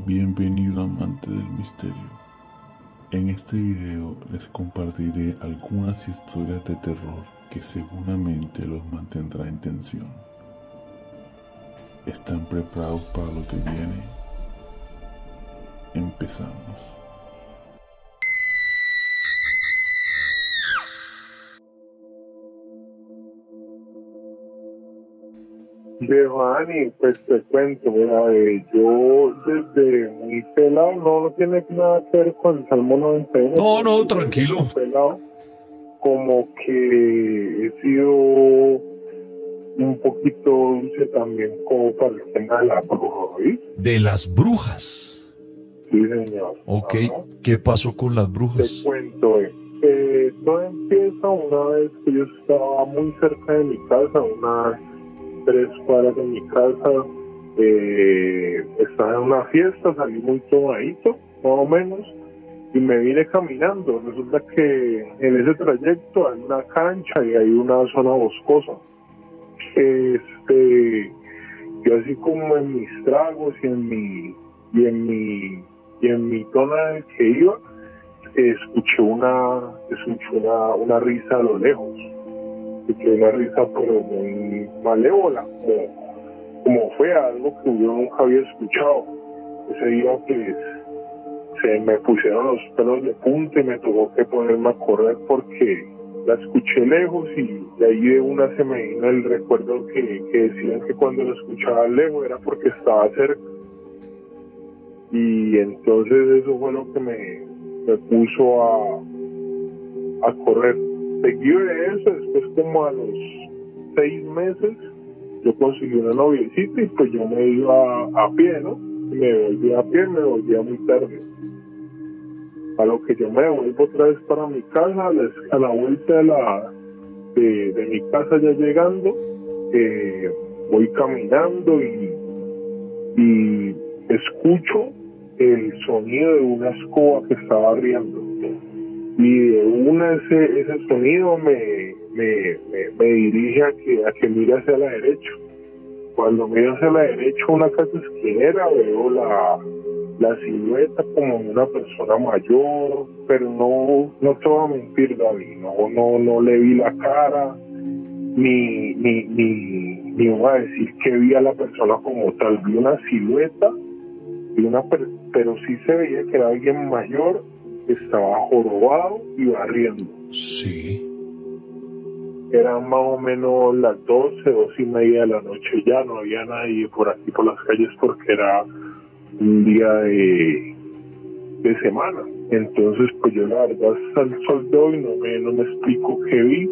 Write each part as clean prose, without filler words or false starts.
Bienvenido amante del misterio. En este video les compartiré algunas historias de terror que seguramente los mantendrá en tensión. ¿Están preparados para lo que viene? Empezamos. Viejo Dani, pues te cuento, mira, yo desde muy pelado, no tiene nada que ver con el Salmo 91. No, tranquilo. Pelado, como que he sido un poquito dulce también como para el tema de la bruja, ¿sí? De las brujas. Sí, señor. Ok, Ajá. ¿qué pasó con las Te brujas? cuento, todo empieza una vez que yo estaba muy cerca de mi casa, unas 3 cuadras de mi casa. Estaba en una fiesta, salí muy tomadito, más o menos, y me vine caminando. Resulta que en ese trayecto hay una cancha y hay una zona boscosa. Yo así como en mis tragos y en mi zona en que iba, escuché una risa a lo lejos. Escuché una risa pero muy malévola, como fue algo que yo nunca había escuchado. Ese día pues se me pusieron los pelos de punta y me tuvo que ponerme a correr porque la escuché lejos, y de ahí de una se me vino el recuerdo que decían que cuando la escuchaba lejos era porque estaba cerca. Y entonces eso fue lo que me puso a correr. Seguido de eso, después como a los 6 meses, yo conseguí una noviecita y pues yo me iba a pie, ¿no? Me volvía muy tarde. A lo que yo me devuelvo otra vez para mi casa, a la vuelta de mi casa ya llegando, voy caminando y escucho el sonido de una escoba que estaba riendo. Y de una ese sonido me dirige a que mire hacia la derecha. Cuando miro hacia la derecha, una casa esquinera, veo la silueta como una persona mayor, pero no te voy a mentir, David, no le vi la cara, ni voy a decir que vi a la persona como tal. Vi una silueta, pero sí se veía que era alguien mayor, estaba jorobado y barriendo. Sí. Eran más o menos las 12:30 de la noche. Ya no había nadie por aquí, por las calles, porque era un día de semana. Entonces, pues yo la verdad hasta el sol de hoy no me explico qué vi.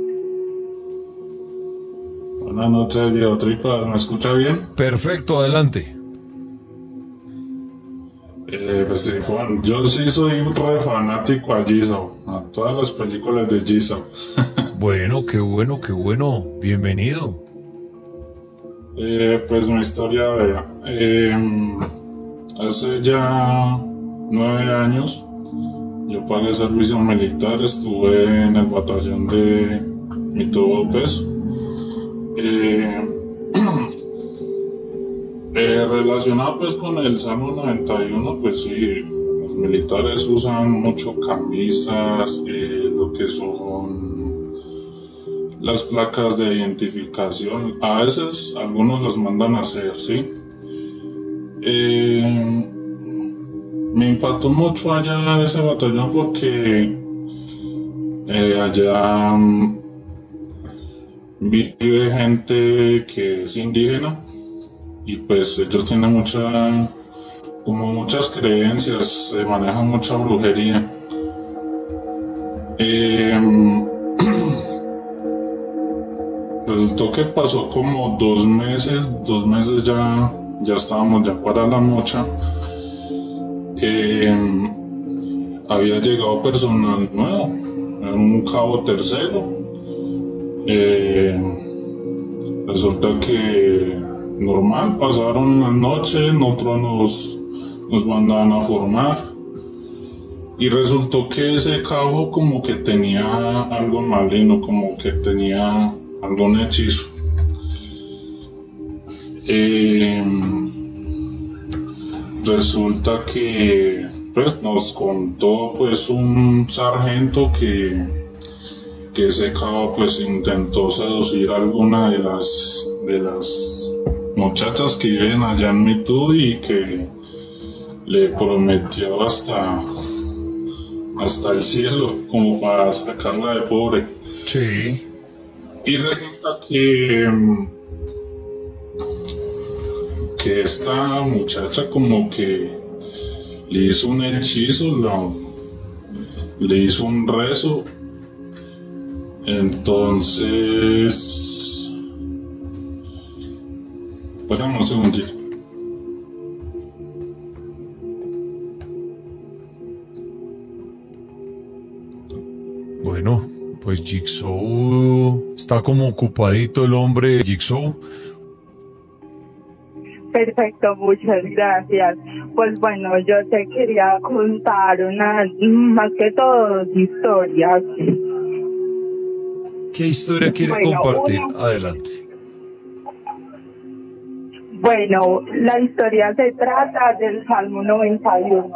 Buenas noches, viejo Tripas, ¿me escucha bien? Perfecto, adelante. Pues sí, Juan, yo sí soy re fanático a Jigsaw, a todas las películas de Jigsaw. Bueno, qué bueno. Bienvenido. Pues mi historia, vea, hace ya 9 años yo pagué servicio militar, estuve en el batallón de Mito López. Relacionado pues con el Salmo 91, pues sí, los militares usan mucho camisas, lo que son las placas de identificación. A veces algunos las mandan a hacer, ¿sí? Me impactó mucho allá ese batallón porque allá vive gente que es indígena. Y pues ellos tienen muchas creencias, se manejan mucha brujería. Resultó que pasó como 2 meses ya estábamos ya para la mocha. Había llegado personal nuevo, era un cabo tercero. Resulta que normal, pasaron la noche, nosotros nos mandaban a formar, y resultó que ese cabo como que tenía algo maligno, como que tenía algún hechizo. resulta que pues nos contó pues un sargento que ese cabo pues intentó seducir a alguna de las muchachas que viven allá en Mitú y que le prometió hasta el cielo como para sacarla de pobre. Sí. Y resulta que esta muchacha como que le hizo un hechizo, le hizo un rezo. Entonces, espérame un segundito. Bueno, pues Jigsaw está como ocupadito el hombre. Jigsaw. Perfecto, muchas gracias. Pues bueno, yo te quería contar más que todo, historias. ¿Qué historia quiere compartir? Adelante. Bueno, la historia se trata del Salmo 91.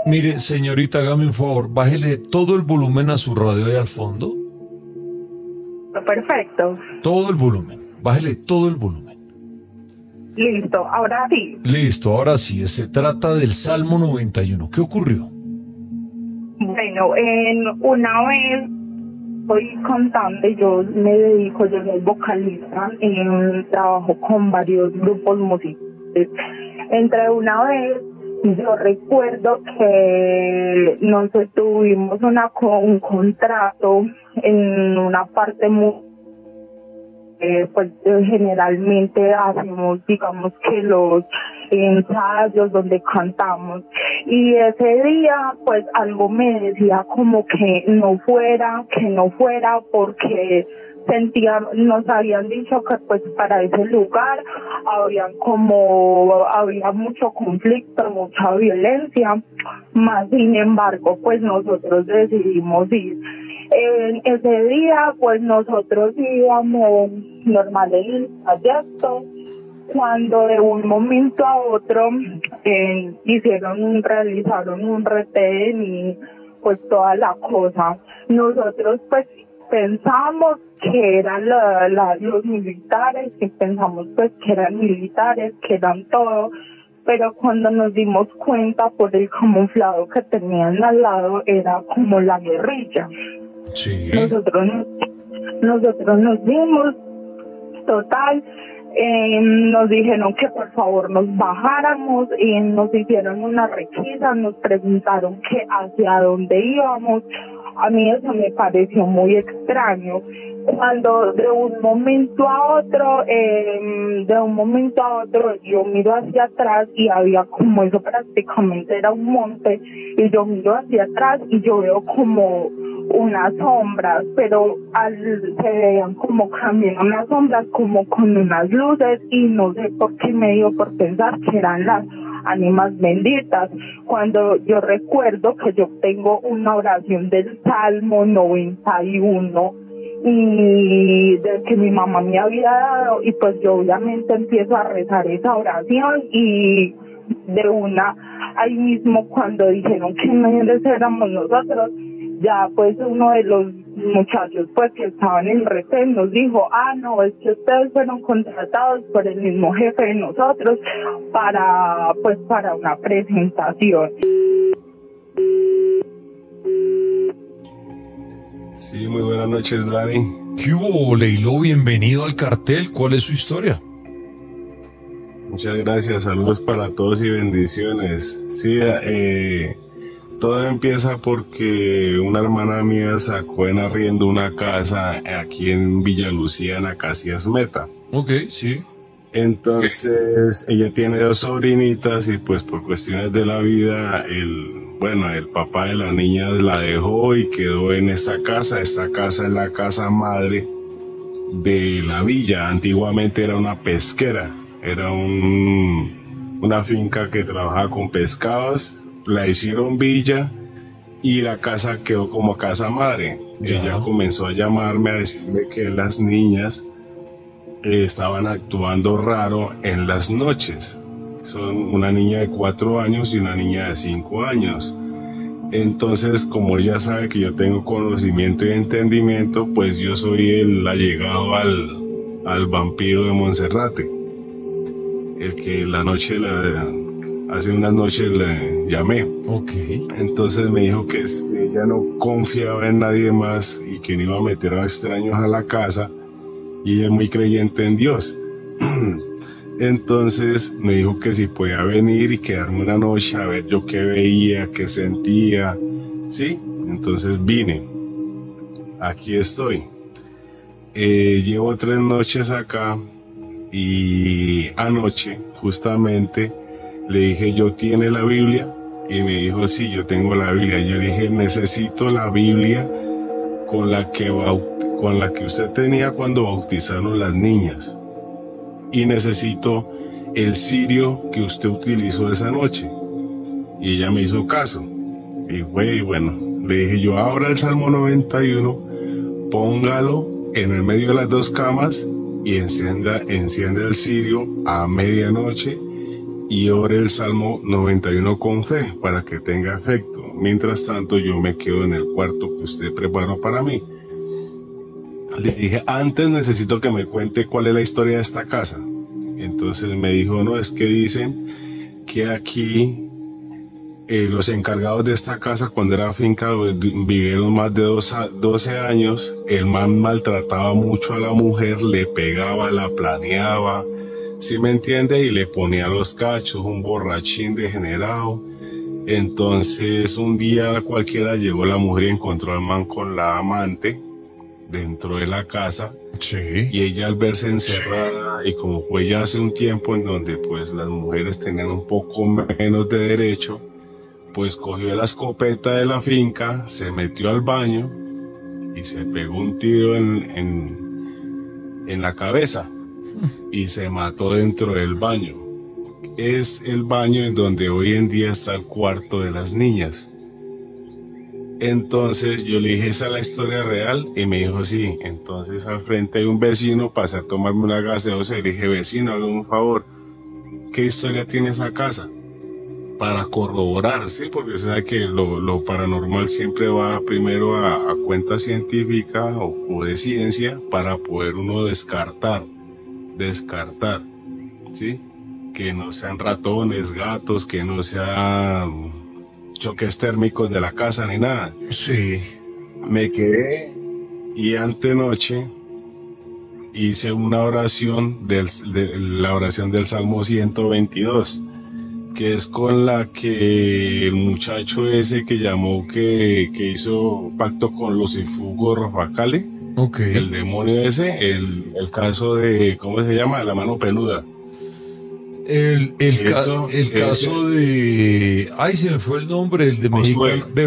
Mire, señorita, hágame un favor, bájele todo el volumen a su radio de al fondo. Perfecto. Todo el volumen, bájele todo el volumen. Listo, ahora sí. Listo, ahora sí, se trata del Salmo 91. ¿Qué ocurrió? Bueno, una vez soy cantante, yo soy vocalista, trabajo con varios grupos musicales. Entre una vez, yo recuerdo que nosotros tuvimos un contrato en una parte muy pues generalmente hacemos, digamos que los ensayos donde cantamos, y ese día pues algo me decía como que no fuera porque nos habían dicho que pues para ese lugar había mucho conflicto, mucha violencia, más sin embargo pues nosotros decidimos ir. Ese día pues nosotros íbamos normal en el trayecto, cuando de un momento a otro realizaron un retén y pues toda la cosa. Nosotros pues pensamos que eran los militares, que eran todo, pero cuando nos dimos cuenta por el camuflado que tenían al lado era como la guerrilla. Sí. Nosotros nos dimos, total, nos dijeron que por favor nos bajáramos y nos hicieron una requisa, nos preguntaron que hacia dónde íbamos. A mí eso me pareció muy extraño. Cuando de un momento a otro yo miro hacia atrás y había como eso prácticamente era un monte, y yo miro hacia atrás y yo veo como unas sombras, pero se veían como cambiando unas sombras como con unas luces, y no sé por qué me dio por pensar que eran las ánimas benditas, cuando yo recuerdo que yo tengo una oración del Salmo 91 y de que mi mamá me había dado, y pues yo obviamente empiezo a rezar esa oración, y de una ahí mismo cuando dijeron que no éramos nosotros, ya pues uno de los muchachos pues que estaban en el retén nos dijo, no, es que ustedes fueron contratados por el mismo jefe de nosotros para una presentación. Sí, muy buenas noches, Dani. ¿Qué hubo, Leilo? Bienvenido al cartel. ¿Cuál es su historia? Muchas gracias, saludos para todos y bendiciones. Sí, todo empieza porque una hermana mía sacó en arriendo una casa aquí en Villa Lucía, en Acacias Meta. Ok, sí. Entonces, ella tiene 2 sobrinitas y pues por cuestiones de la vida, el papá de la niña la dejó y quedó en esta casa. Esta casa es la casa madre de la villa. Antiguamente era una pesquera, era una finca que trabajaba con pescados. La hicieron villa y la casa quedó como casa madre. Ella comenzó a llamarme a decirme que las niñas estaban actuando raro en las noches. Son una niña de 4 años y una niña de 5 años. Entonces, como ella sabe que yo tengo conocimiento y entendimiento, pues yo soy el allegado al vampiro de Monserrate. El que hace unas noches le llamé. Ok. Entonces me dijo que ella no confiaba en nadie más y que no iba a meter a extraños a la casa, y ella es muy creyente en Dios. Entonces me dijo que si podía venir y quedarme una noche a ver yo qué veía, qué sentía, ¿sí? Entonces vine. Aquí estoy. Llevo 3 noches acá y anoche justamente le dije, ¿yo tiene la Biblia? Y me dijo, sí, yo tengo la Biblia. Yo le dije, necesito la Biblia con la que usted tenía cuando bautizaron las niñas. Y necesito el cirio que usted utilizó esa noche. Y ella me hizo caso. Y bueno, le dije yo, abra el Salmo 91, póngalo en el medio de las 2 camas y encienda el cirio a medianoche y ore el Salmo 91 con fe para que tenga efecto. Mientras tanto, yo me quedo en el cuarto que usted preparó para mí. Le dije, antes necesito que me cuente cuál es la historia de esta casa. Entonces me dijo, no, es que dicen que aquí los encargados de esta casa, cuando era finca, vivieron más de 12 años. El man maltrataba mucho a la mujer, le pegaba, la planeaba, ¿sí me entiende? Y le ponía los cachos, un borrachín degenerado. Entonces un día cualquiera llegó la mujer y encontró al man con la amante dentro de la casa. Sí. Y ella, al verse encerrada, y como fue ya hace un tiempo en donde pues las mujeres tenían un poco menos de derecho, pues cogió la escopeta de la finca, se metió al baño y se pegó un tiro en la cabeza y se mató dentro del baño. Es el baño en donde hoy en día está el cuarto de las niñas. Entonces yo le dije, ¿esa es la historia real? Y me dijo, sí. Entonces al frente hay un vecino, pasé a tomarme una gaseosa y le dije, vecino, hágame un favor, ¿qué historia tiene esa casa? Para corroborar, sí, porque sabe que lo paranormal siempre va primero a cuenta científica o de ciencia para poder uno descartar, ¿sí? Que no sean ratones, gatos, que no sean choques térmicos de la casa ni nada. Sí. Me quedé y antenoche hice una oración la oración del Salmo 122, que es con la que el muchacho ese que llamó que hizo pacto con Lucifugo Rofacale, Okay. el demonio ese, el caso de, ¿cómo se llama? La mano peluda. El caso de... Ay, se me fue el nombre, el de Josué. mexicano. De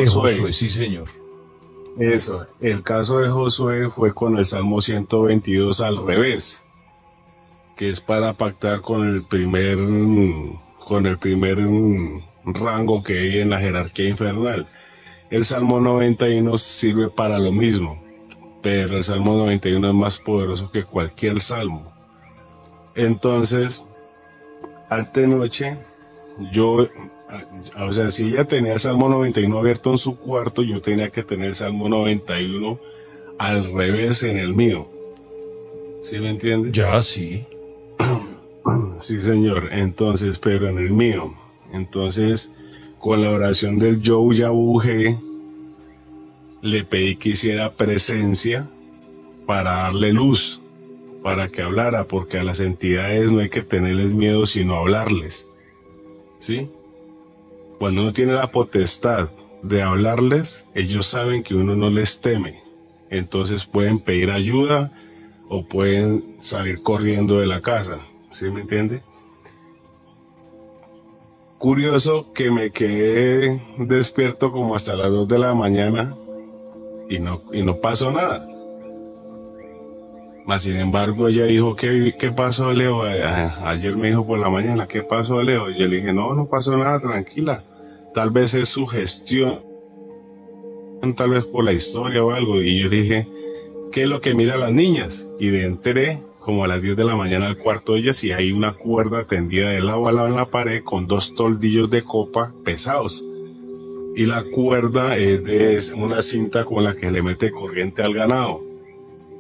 Josué, sí señor. Eso, el caso de Josué fue con el Salmo 122 al revés, que es para pactar con el primer rango que hay en la jerarquía infernal. El Salmo 91 sirve para lo mismo, pero el Salmo 91 es más poderoso que cualquier salmo. Entonces, antenoche, o sea, si ella tenía el Salmo 91 abierto en su cuarto, yo tenía que tener el Salmo 91 al revés en el mío. ¿Sí me entiende? Ya, sí. Sí, señor. Entonces, pero en el mío. Entonces, con la oración del Joe Yabuje, le pedí que hiciera presencia para darle luz, para que hablara, porque a las entidades no hay que tenerles miedo, sino hablarles. ¿Sí? Cuando uno tiene la potestad de hablarles, ellos saben que uno no les teme. Entonces pueden pedir ayuda o pueden salir corriendo de la casa. ¿Sí me entiende? Curioso que me quedé despierto como hasta las 2 de la mañana y no pasó nada. Mas sin embargo ella dijo, ¿qué pasó, Leo? Ayer me dijo por la mañana, ¿qué pasó, Leo? Y yo le dije, no pasó nada, tranquila. Tal vez es su gestión, tal vez por la historia o algo. Y yo le dije, ¿qué es lo que mira a las niñas? Y entré como a las 10 de la mañana al cuarto de ellas y hay una cuerda tendida de lado a lado en la pared con 2 toldillos de copa pesados. Y la cuerda es una cinta con la que le mete corriente al ganado.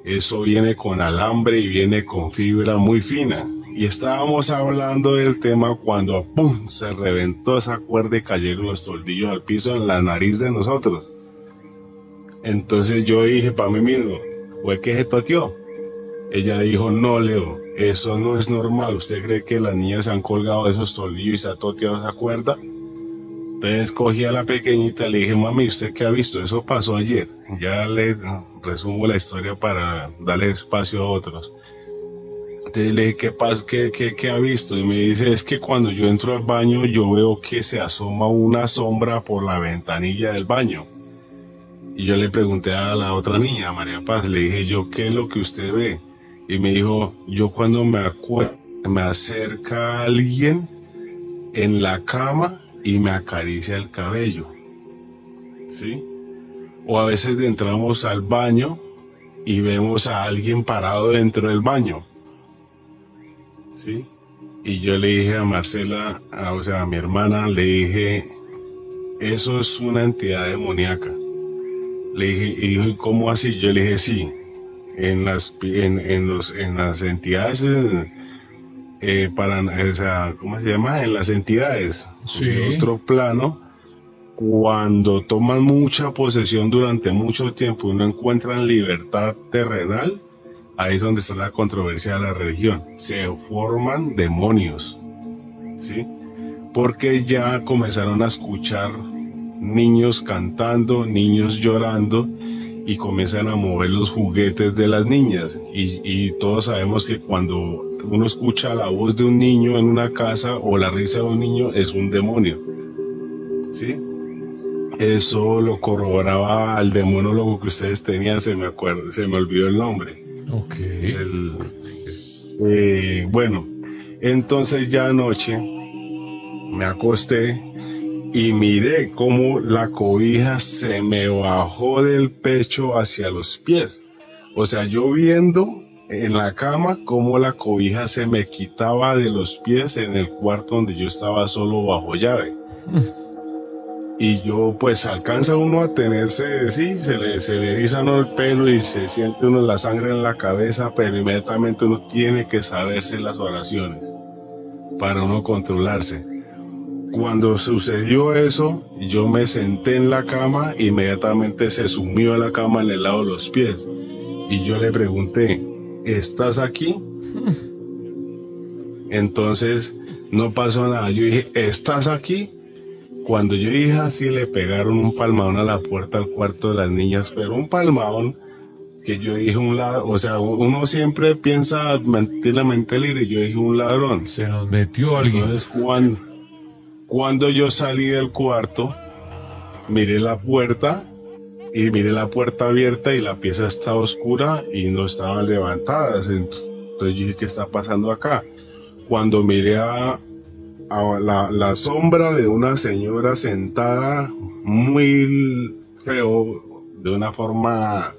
Eso viene con alambre y viene con fibra muy fina. Y estábamos hablando del tema cuando ¡pum! Se reventó esa cuerda y cayeron los toldillos al piso en la nariz de nosotros. Entonces yo dije para mí mismo, ¿fue que se toteó? Ella dijo, no, Leo, eso no es normal. ¿Usted cree que las niñas se han colgado de esos toldillos y se ha toteado esa cuerda? Entonces cogí a la pequeñita y le dije, mami, ¿usted qué ha visto? Eso pasó ayer. Ya le resumo la historia para darle espacio a otros. Entonces le dije, ¿qué pasa? ¿Qué ha visto? Y me dice, es que cuando yo entro al baño yo veo que se asoma una sombra por la ventanilla del baño. Y yo le pregunté a la otra niña, María Paz, le dije yo, ¿qué es lo que usted ve? Y me dijo, yo cuando me acerca alguien en la cama y me acaricia el cabello, ¿sí? O a veces entramos al baño y vemos a alguien parado dentro del baño, ¿sí? Y yo le dije a Marcela, o sea, a mi hermana, le dije, eso es una entidad demoníaca. Le dije, y dijo, ¿y cómo así? Yo le dije, sí, en las entidades, o sea, ¿cómo se llama? En las entidades Sí. de otro plano, cuando toman mucha posesión durante mucho tiempo y no encuentran libertad terrenal, ahí es donde está la controversia de la religión. Se forman demonios, ¿sí? Porque ya comenzaron a escuchar niños cantando, niños llorando y comienzan a mover los juguetes de las niñas y todos sabemos que cuando uno escucha la voz de un niño en una casa o la risa de un niño es un demonio, ¿sí? Eso lo corroboraba al demonólogo que ustedes tenían, se me olvidó el nombre. Ok. Bueno, entonces ya anoche me acosté y miré cómo la cobija se me bajó del pecho hacia los pies. O sea, yo viendo en la cama cómo la cobija se me quitaba de los pies en el cuarto donde yo estaba solo bajo llave. Y yo, pues, alcanza uno a tenerse, sí, se le eriza uno el pelo y se siente uno la sangre en la cabeza, pero inmediatamente uno tiene que saberse las oraciones para uno controlarse. Cuando sucedió eso, yo me senté en la cama, inmediatamente se sumió a la cama en el lado de los pies. Y yo le pregunté, ¿estás aquí? Entonces, no pasó nada. Yo dije, ¿estás aquí? Cuando yo dije así, le pegaron un palmadón a la puerta del cuarto de las niñas, pero un palmadón que yo dije un ladrón. O sea, uno siempre piensa mentir la mente libre, y yo dije un ladrón. Se nos metió alguien. Entonces, cuando yo salí del cuarto, miré la puerta y miré la puerta abierta y la pieza estaba oscura y no estaban levantadas. Entonces yo dije, ¿qué está pasando acá? Cuando miré a la sombra de una señora sentada muy feo, de una forma,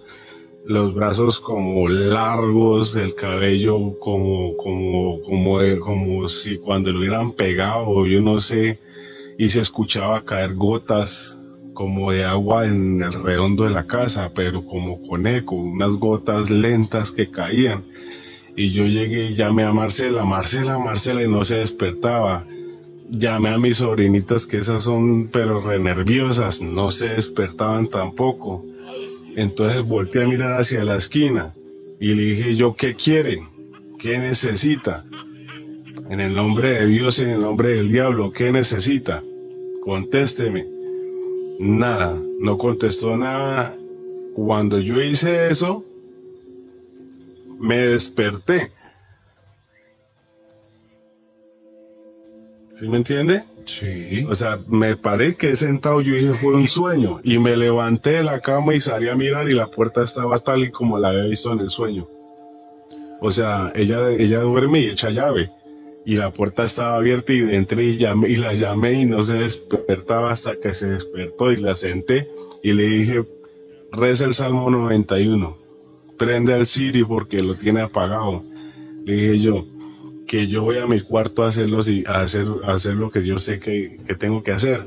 los brazos como largos, el cabello como si cuando lo hubieran pegado, yo no sé, y se escuchaba caer gotas como de agua en el redondo de la casa, pero como con eco, unas gotas lentas que caían. Y yo llegué y llamé a Marcela, y no se despertaba. Llamé a mis sobrinitas, que esas son pero re nerviosas, no se despertaban tampoco. Entonces volteé a mirar hacia la esquina y le dije yo, ¿qué quiere? ¿Qué necesita? En el nombre de Dios, en el nombre del diablo, ¿qué necesita? Contésteme. Nada, no contestó nada. Cuando yo hice eso, me desperté. ¿Sí me entiende? Sí. O sea, me paré, quedé sentado, yo dije, fue un sueño. Y me levanté de la cama y salí a mirar y la puerta estaba tal y como la había visto en el sueño. O sea, ella duerme y echa llave. Y la puerta estaba abierta y entré y la llamé y no se despertaba hasta que se despertó y la senté y le dije, reza el Salmo 91, prende al Siri porque lo tiene apagado. Le dije yo, que yo voy a mi cuarto a hacer lo que yo sé que tengo que hacer.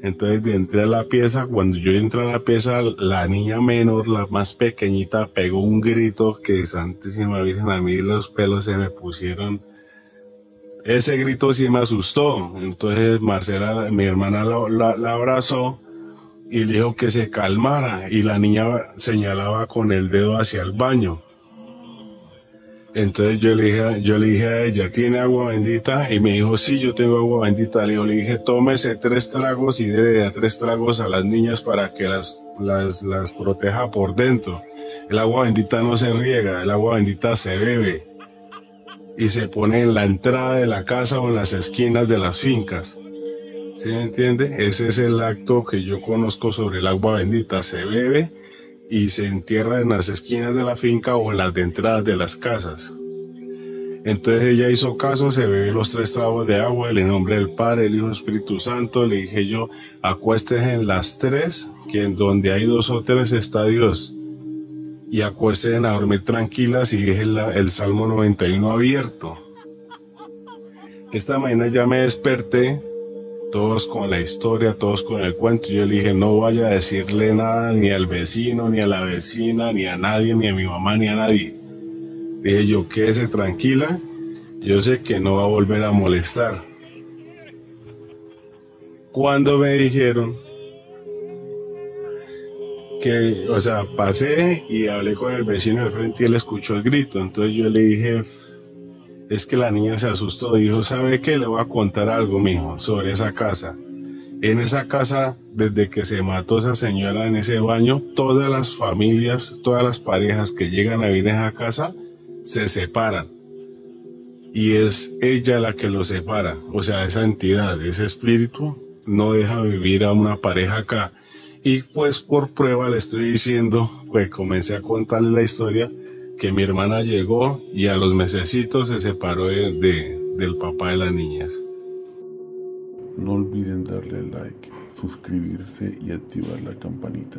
Entonces entré a la pieza. Cuando yo entré a la pieza, la niña menor, la más pequeñita, pegó un grito que, Santísima Virgen, a mí los pelos se me pusieron. Ese grito sí me asustó. Entonces Marcela, mi hermana, la abrazó y le dijo que se calmara, y la niña señalaba con el dedo hacia el baño. Entonces yo le dije a ella, ¿tiene agua bendita? Y me dijo, sí, yo tengo agua bendita. Le dije, tómese 3 tragos y debe dar 3 tragos a las niñas para que las proteja por dentro. El agua bendita no se riega, el agua bendita se bebe y se pone en la entrada de la casa o en las esquinas de las fincas. ¿Sí me entiende? Ese es el acto que yo conozco sobre el agua bendita. Se bebe y se entierra en las esquinas de la finca o en las entradas de las casas. Entonces ella hizo caso, se bebió los 3 tragos de agua, en el nombre del Padre, el Hijo y el Espíritu Santo. Le dije yo, acuéstese en las 3, que en donde hay 2 o 3 está Dios. Y acuéstese a dormir tranquilas, y dije el Salmo 91 abierto. Esta mañana ya me desperté, todos con la historia, todos con el cuento. Yo le dije, no vaya a decirle nada ni al vecino, ni a la vecina, ni a nadie, ni a mi mamá, ni a nadie. Le dije yo, quédese tranquila, yo sé que no va a volver a molestar. Cuando me dijeron que, o sea, pasé y hablé con el vecino de frente y él escuchó el grito. Entonces yo le dije, es que la niña se asustó. Dijo, ¿sabe qué? Le voy a contar algo, mijo, sobre esa casa. En esa casa, desde que se mató esa señora en ese baño, todas las familias, todas las parejas que llegan a vivir en esa casa, se separan. Y es ella la que los separa. O sea, esa entidad, ese espíritu, no deja vivir a una pareja acá. Y pues por prueba le estoy diciendo, pues comencé a contarle la historia, que mi hermana llegó y a los mesecitos se separó del papá de las niñas. No olviden darle like, suscribirse y activar la campanita.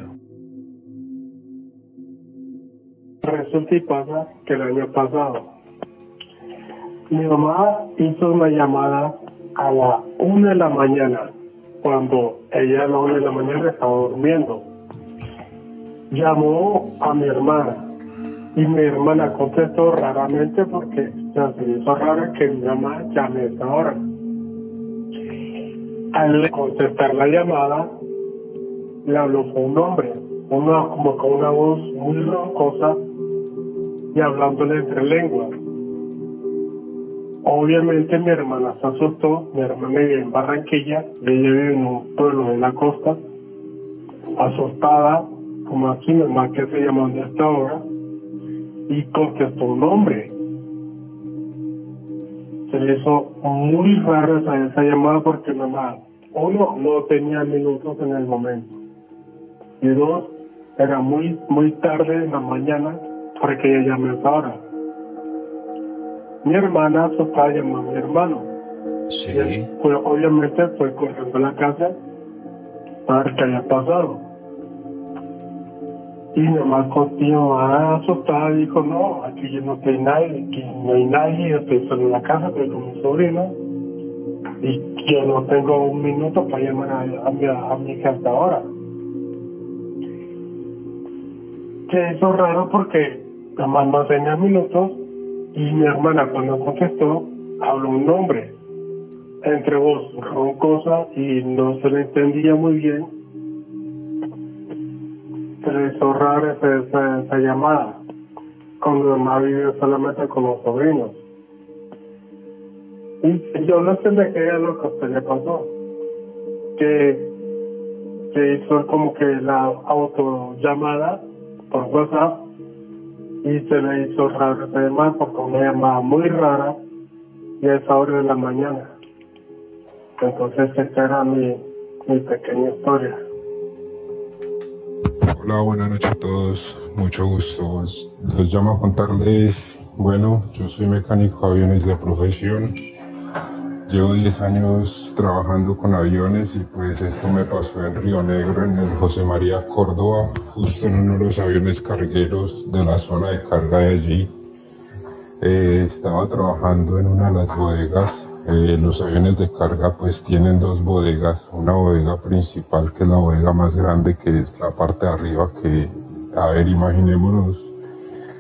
Resulta y pasa que el año pasado mi mamá hizo una llamada a la 1 de la mañana, cuando ella a la 1 de la mañana estaba durmiendo. Llamó a mi hermana y mi hermana contestó raramente, porque ya se hizo raro que mi mamá llame a esta hora. Al contestar la llamada, le habló con un hombre, como con una voz muy roncosa y hablándole entre lenguas. Obviamente mi hermana se asustó. Mi hermana vive en Barranquilla, ella vive en un pueblo de la costa. Asustada, como aquí, mi mamá, que se llamó a esta hora, y contestó un hombre. Se le hizo muy raro esa llamada, porque mi mamá, 1, no tenía minutos en el momento, y 2, era muy tarde en la mañana porque ella llamó a esa hora. Mi hermana asustada llamó a mi hermano. Sí. Y él, pues, obviamente fue corriendo a la casa para ver qué había pasado. Y mi mamá continuó asustada, dijo, no, aquí yo no estoy nadie, aquí no hay nadie, yo estoy solo en la casa, estoy con mi sobrino, y yo no tengo un minuto para llamar a mi hija hasta ahora. Se hizo raro porque la mamá no tenía minutos, y mi hermana, cuando contestó, habló un nombre, entre voz roncosa, y no se le entendía muy bien. Se le hizo rara esa llamada, cuando mi mamá vive solamente con los sobrinos. Y yo no sé de qué era lo que a usted le pasó, que hizo como que la autollamada por WhatsApp, y se le hizo raro esa llamada, porque una llamada muy rara y a esa hora de la mañana. Entonces esta era mi pequeña historia. Hola, buenas noches a todos, mucho gusto. Los llamo a contarles, bueno, yo soy mecánico de aviones de profesión, llevo 10 años trabajando con aviones, y pues esto me pasó en Río Negro, en el José María Córdoba, justo en uno de los aviones cargueros de la zona de carga de allí. Estaba trabajando en una de las bodegas. Los aviones de carga pues tienen dos bodegas, una bodega principal que es la bodega más grande, que es la parte de arriba, que, a ver, imaginémonos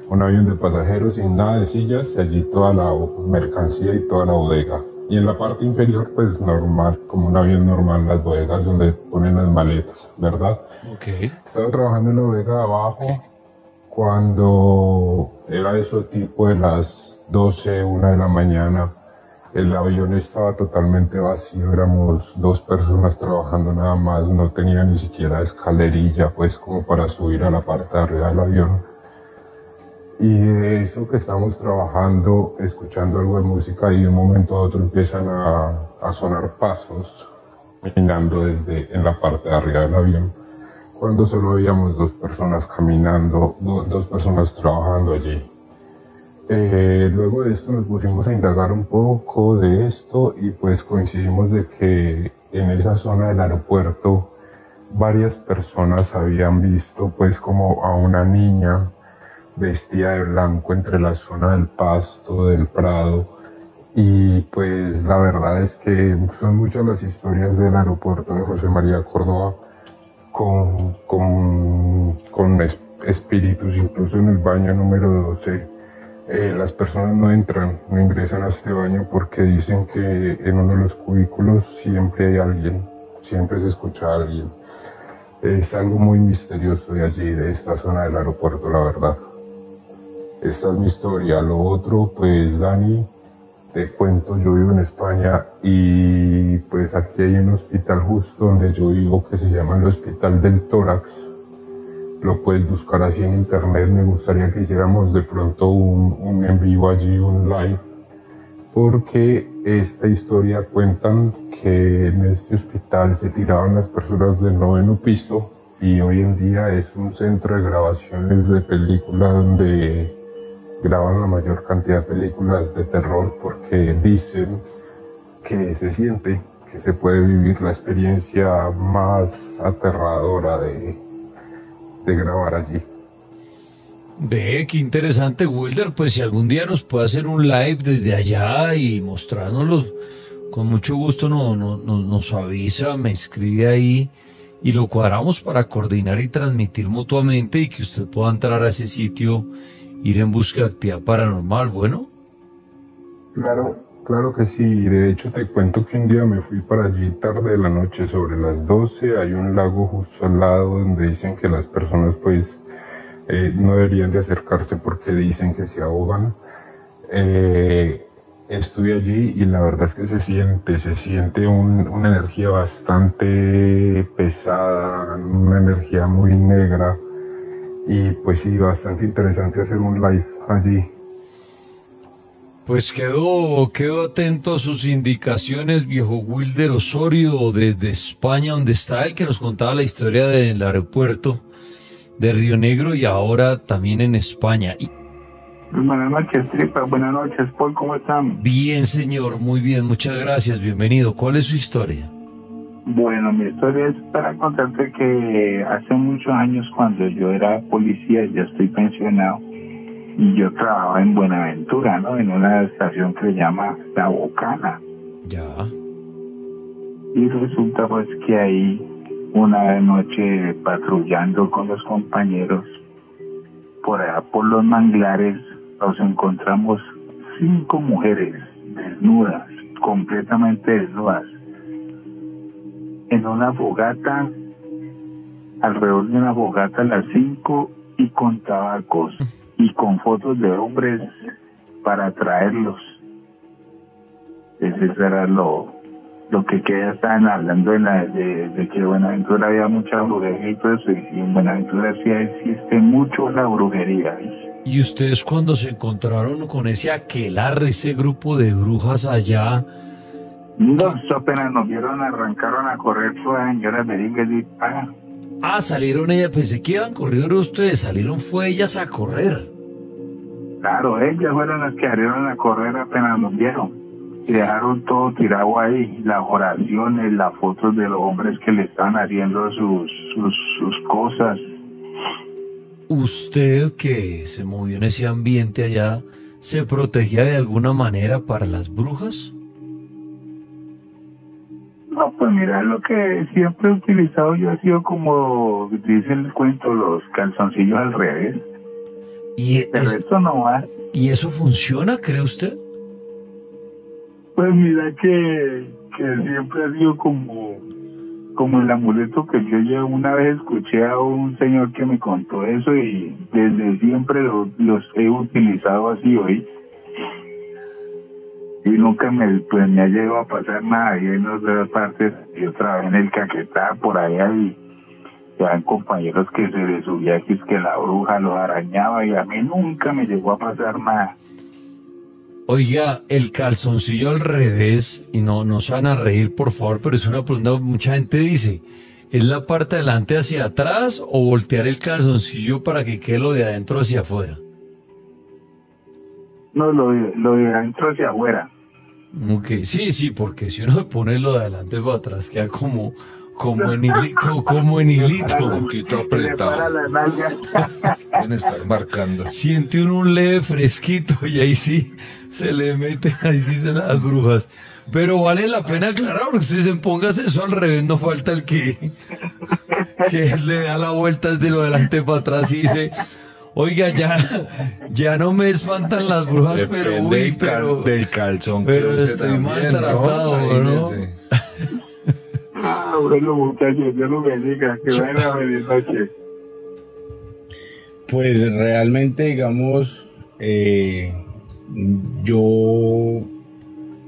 un avión de pasajeros sin nada de sillas, y allí toda la mercancía y toda la bodega. Y en la parte inferior pues normal, como un avión normal, las bodegas donde ponen las maletas, ¿verdad? Ok. Estaba trabajando en la bodega de abajo cuando era eso tipo de las 12, 1 de la mañana. El avión estaba totalmente vacío, éramos 2 personas trabajando nada más, no tenía ni siquiera escalerilla pues como para subir a la parte de arriba del avión. Y de eso que estamos trabajando, escuchando algo de música, y de un momento a otro empiezan a sonar pasos caminando desde en la parte de arriba del avión, cuando solo habíamos 2 personas caminando, 2 personas trabajando allí. Luego de esto nos pusimos a indagar un poco de esto y pues coincidimos de que en esa zona del aeropuerto varias personas habían visto pues como a una niña vestida de blanco entre la zona del pasto, del prado, y pues la verdad es que son muchas las historias del aeropuerto de José María Córdoba con espíritus. Incluso en el baño número 12 las personas no entran, no ingresan a este baño porque dicen que en uno de los cubículos siempre hay alguien, siempre se escucha a alguien. Es algo muy misterioso de allí, de esta zona del aeropuerto, la verdad. Esta es mi historia. Lo otro, pues Dani, te cuento, yo vivo en España y pues aquí hay un hospital justo donde yo vivo que se llama el Hospital del Tórax. Lo puedes buscar así en internet. Me gustaría que hiciéramos de pronto un en vivo allí, un live, porque esta historia cuentan que en este hospital se tiraban las personas del 9º piso y hoy en día es un centro de grabaciones de películas donde graban la mayor cantidad de películas de terror, porque dicen que se siente que se puede vivir la experiencia más aterradora de grabar allí. Ve, qué interesante, Wilder. Pues si algún día nos puede hacer un live desde allá y mostrárnoslo, con mucho gusto nos avisa, me escribe ahí y lo cuadramos para coordinar y transmitir mutuamente, y que usted pueda entrar a ese sitio, ir en busca de actividad paranormal. Bueno. Claro que sí. De hecho te cuento que un día me fui para allí tarde de la noche, sobre las 12, hay un lago justo al lado donde dicen que las personas pues no deberían de acercarse porque dicen que se ahogan. Estuve allí y la verdad es que se siente una energía bastante pesada, una energía muy negra, y pues sí, bastante interesante hacer un live allí. Pues quedo atento a sus indicaciones, viejo Wilder Osorio, desde España, donde está el que nos contaba la historia del aeropuerto de Río Negro, y ahora también en España. Buenas noches, Tripa. Buenas noches, Paul. ¿Cómo están? Bien, señor. Muy bien. Muchas gracias. Bienvenido. ¿Cuál es su historia? Bueno, mi historia es para contarte que hace muchos años, cuando yo era policía, ya estoy pensionado, y yo trabajaba en Buenaventura, ¿no? En una estación que se llama La Bocana. Ya. Y resulta pues que ahí, una noche patrullando con los compañeros, por allá por los manglares, nos encontramos 5 mujeres desnudas, completamente desnudas, en una fogata, alrededor de una fogata a las 5, y con tabacos y con fotos de hombres para traerlos. Eso era lo que ya estaban hablando de que en Buenaventura había mucha brujería y todo eso, y en Buenaventura sí existe mucho la brujería. ¿Y ustedes cuando se encontraron con ese aquelarre, ese grupo de brujas allá? No, apenas nos vieron, arrancaron a correr todas las señoras merengues y salieron ellas, pensé que iban corriendo ustedes, salieron fue ellas a correr. Claro, ellas fueron las que salieron a correr apenas nos vieron. Y dejaron todo tirado ahí, las oraciones, las fotos de los hombres que le estaban haciendo sus cosas. Usted, que se movió en ese ambiente allá, se protegía de alguna manera para las brujas? No, pues mira, lo que siempre he utilizado yo ha sido como dice el cuento, los calzoncillos al revés. ¿Y El resto no va. ¿Y eso funciona, cree usted? Pues mira que siempre ha sido como el amuleto que yo ya una vez escuché a un señor que me contó eso y desde siempre los he utilizado así hoy. Y nunca me ha llegado a pasar nada. Y en otras partes, yo trabajé en el Caquetá, por allá, y eran compañeros que se les subía que es que la bruja los arañaba, y a mí nunca me llegó a pasar nada. Oiga, el calzoncillo al revés, y no se van a reír, por favor, pero es una pregunta que mucha gente dice. ¿Es la parte de adelante hacia atrás o voltear el calzoncillo para que quede lo de adentro hacia afuera? No, lo de adentro hacia afuera. Ok, sí, porque si uno pone lo de adelante para atrás queda como en hilito. Un poquito apretado. Pueden estar marcando. Siente uno un leve fresquito y ahí sí se le meten, ahí sí se las brujas. Pero vale la pena aclarar, porque si se pongas eso al revés, no falta el que le da la vuelta desde lo de adelante para atrás y dice... Oiga, ya no me espantan las brujas, Depende del calzón. Pero estoy maltratado, ¿no? Bueno, muchachos, Dios los bendiga. Que vayan a feliz noche. Pues realmente, digamos, yo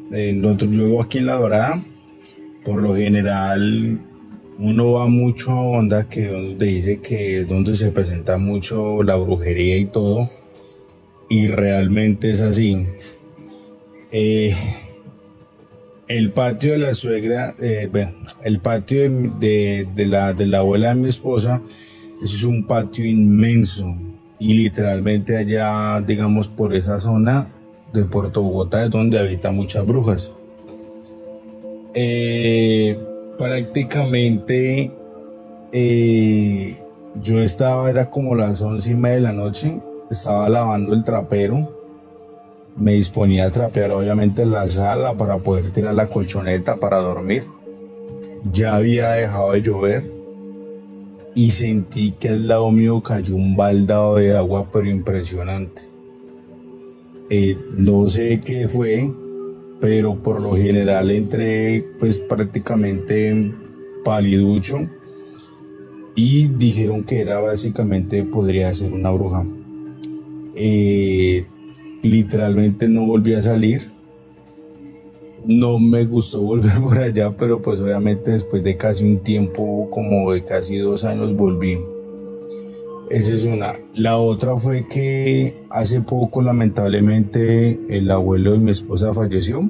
vivo aquí en La Dorada. Por lo general, uno va mucho a Honda, que donde dice que es donde se presenta mucho la brujería y todo, y realmente es así. El patio de la suegra, el patio de la abuela de mi esposa, eso es un patio inmenso, y literalmente allá, digamos, por esa zona de Puerto Bogotá es donde habitan muchas brujas. Prácticamente yo era como las 11:30 de la noche, estaba lavando el trapero, me disponía a trapear obviamente en la sala para poder tirar la colchoneta para dormir. Ya había dejado de llover y sentí que al lado mío cayó un baldado de agua, pero impresionante. No sé qué fue, pero por lo general entré pues prácticamente paliducho y dijeron que era básicamente, podría ser una bruja. Literalmente no volví a salir, no me gustó volver por allá, pero pues obviamente después de casi un tiempo, como de casi 2 años, volví. Esa es una. La otra fue que hace poco, lamentablemente, el abuelo de mi esposa falleció.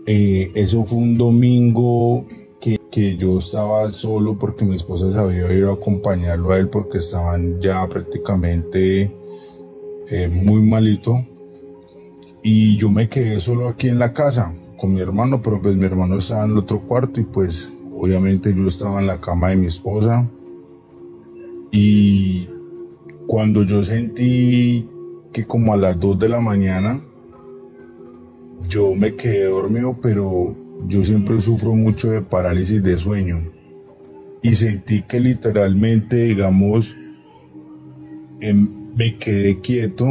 Eso fue un domingo que yo estaba solo porque mi esposa se había ido a acompañarlo a él porque estaban ya prácticamente muy malito. Y yo me quedé solo aquí en la casa con mi hermano, pero pues mi hermano estaba en el otro cuarto y pues obviamente yo estaba en la cama de mi esposa. Y cuando yo sentí que como a las 2 de la mañana yo me quedé dormido, pero yo siempre sufro mucho de parálisis de sueño y sentí que literalmente, digamos, me quedé quieto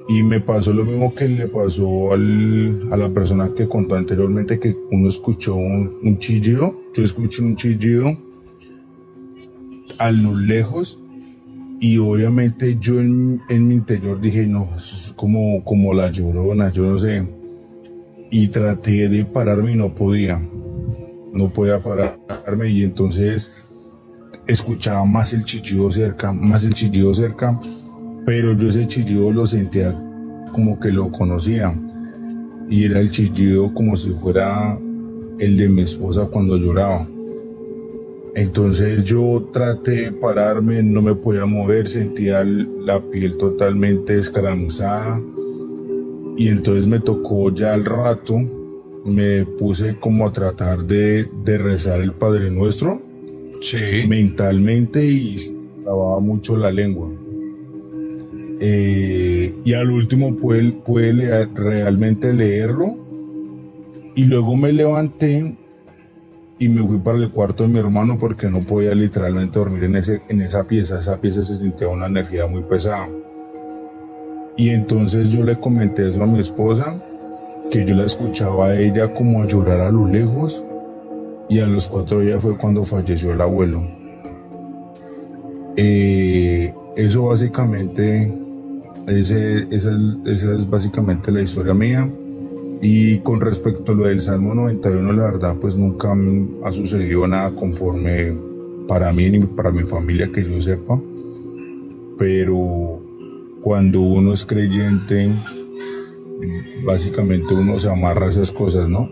y me pasó lo mismo que le pasó a la persona que contó anteriormente, que uno escuchó un chillido. Yo escuché un chillido a lo lejos y obviamente yo en mi interior dije, no, eso es como la Llorona, yo no sé, y traté de pararme y no podía pararme, y entonces escuchaba más el chillido cerca, pero yo ese chillido lo sentía como que lo conocía, y era el chillido como si fuera el de mi esposa cuando lloraba. Entonces yo traté de pararme, no me podía mover, sentía la piel totalmente escaramuzada, y entonces me tocó ya al rato, me puse como a tratar de rezar el Padre Nuestro, sí, mentalmente, y trababa mucho la lengua. Y y al último pude realmente leerlo, y luego me levanté y me fui para el cuarto de mi hermano porque no podía literalmente dormir en esa pieza. Esa pieza se sentía una energía muy pesada. Y entonces yo le comenté eso a mi esposa, que yo la escuchaba a ella como llorar a lo lejos, y a los 4 días fue cuando falleció el abuelo. Eso básicamente, esa es básicamente la historia mía. Y con respecto a lo del Salmo 91, la verdad, pues nunca ha sucedido nada conforme para mí ni para mi familia que yo sepa. Pero cuando uno es creyente, básicamente uno se amarra a esas cosas, ¿no?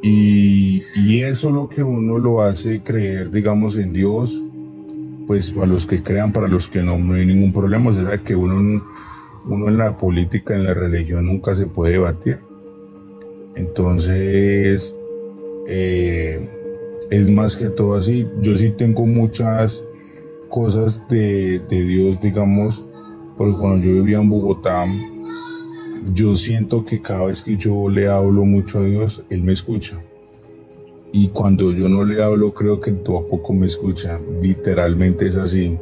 Y eso es lo que uno lo hace creer, digamos, en Dios. Pues para los que crean, para los que no hay ningún problema. O sea, que uno en la política, en la religión, nunca se puede debatir. Entonces, es más que todo así. Yo sí tengo muchas cosas de Dios, digamos, porque cuando yo vivía en Bogotá, yo siento que cada vez que yo le hablo mucho a Dios, Él me escucha. Y cuando yo no le hablo, creo que tampoco me escucha. Literalmente es así.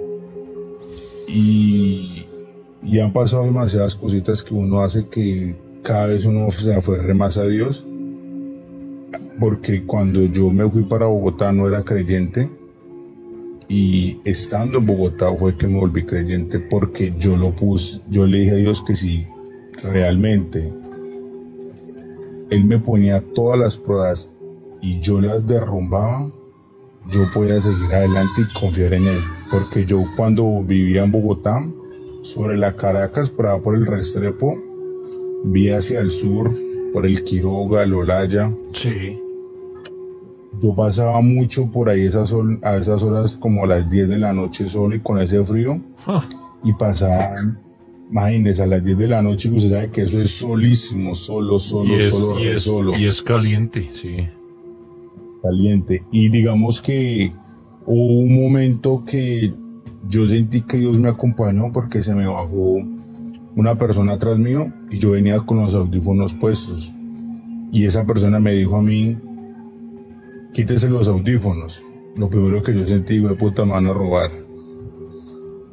Y han pasado demasiadas cositas que uno hace que cada vez uno se aferre más a Dios. Porque cuando yo me fui para Bogotá no era creyente. Y estando en Bogotá fue que me volví creyente, porque yo le dije a Dios que si realmente Él me ponía todas las pruebas y yo las derrumbaba, yo podía seguir adelante y confiar en Él. Porque yo cuando vivía en Bogotá, sobre la Caracas, por el Restrepo, vi hacia el sur, por el Quiroga, el Olaya. Sí. Yo pasaba mucho por ahí a esas horas como a las 10 de la noche solo y con ese frío. Y pasaban, imagínense, a las 10 de la noche, y usted sabe que eso es solísimo, solo. Y es caliente, sí. Caliente. Y digamos que hubo un momento que yo sentí que Dios me acompañó, porque se me bajó una persona atrás mío y yo venía con los audífonos puestos. Y esa persona me dijo a mí: quítese los audífonos. Lo primero que yo sentí fue: puta, me van a robar.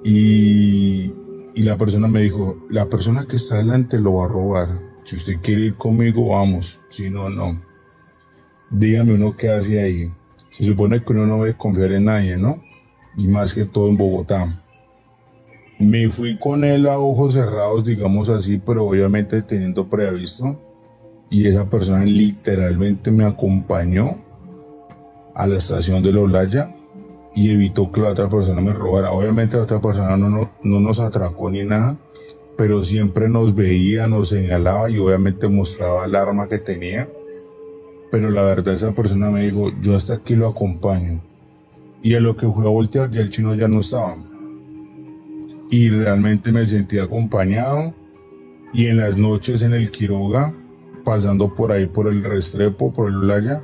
Y la persona me dijo: la persona que está delante lo va a robar. Si usted quiere ir conmigo, vamos. Si no, no. Dígame uno qué hace ahí. Se supone que uno no debe confiar en nadie, ¿no? Y más que todo en Bogotá. Me fui con él a ojos cerrados, digamos así, pero obviamente teniendo previsto. Y esa persona literalmente me acompañó a la estación de la Olaya y evitó que la otra persona me robara. Obviamente la otra persona no nos atracó ni nada, pero siempre nos veía, nos señalaba y obviamente mostraba el arma que tenía. Pero la verdad, esa persona me dijo: yo hasta aquí lo acompaño. Y a lo que fui a voltear, ya el chino ya no estaba. Y realmente me sentí acompañado. Y en las noches en el Quiroga, pasando por ahí por el Restrepo, por el Olaya,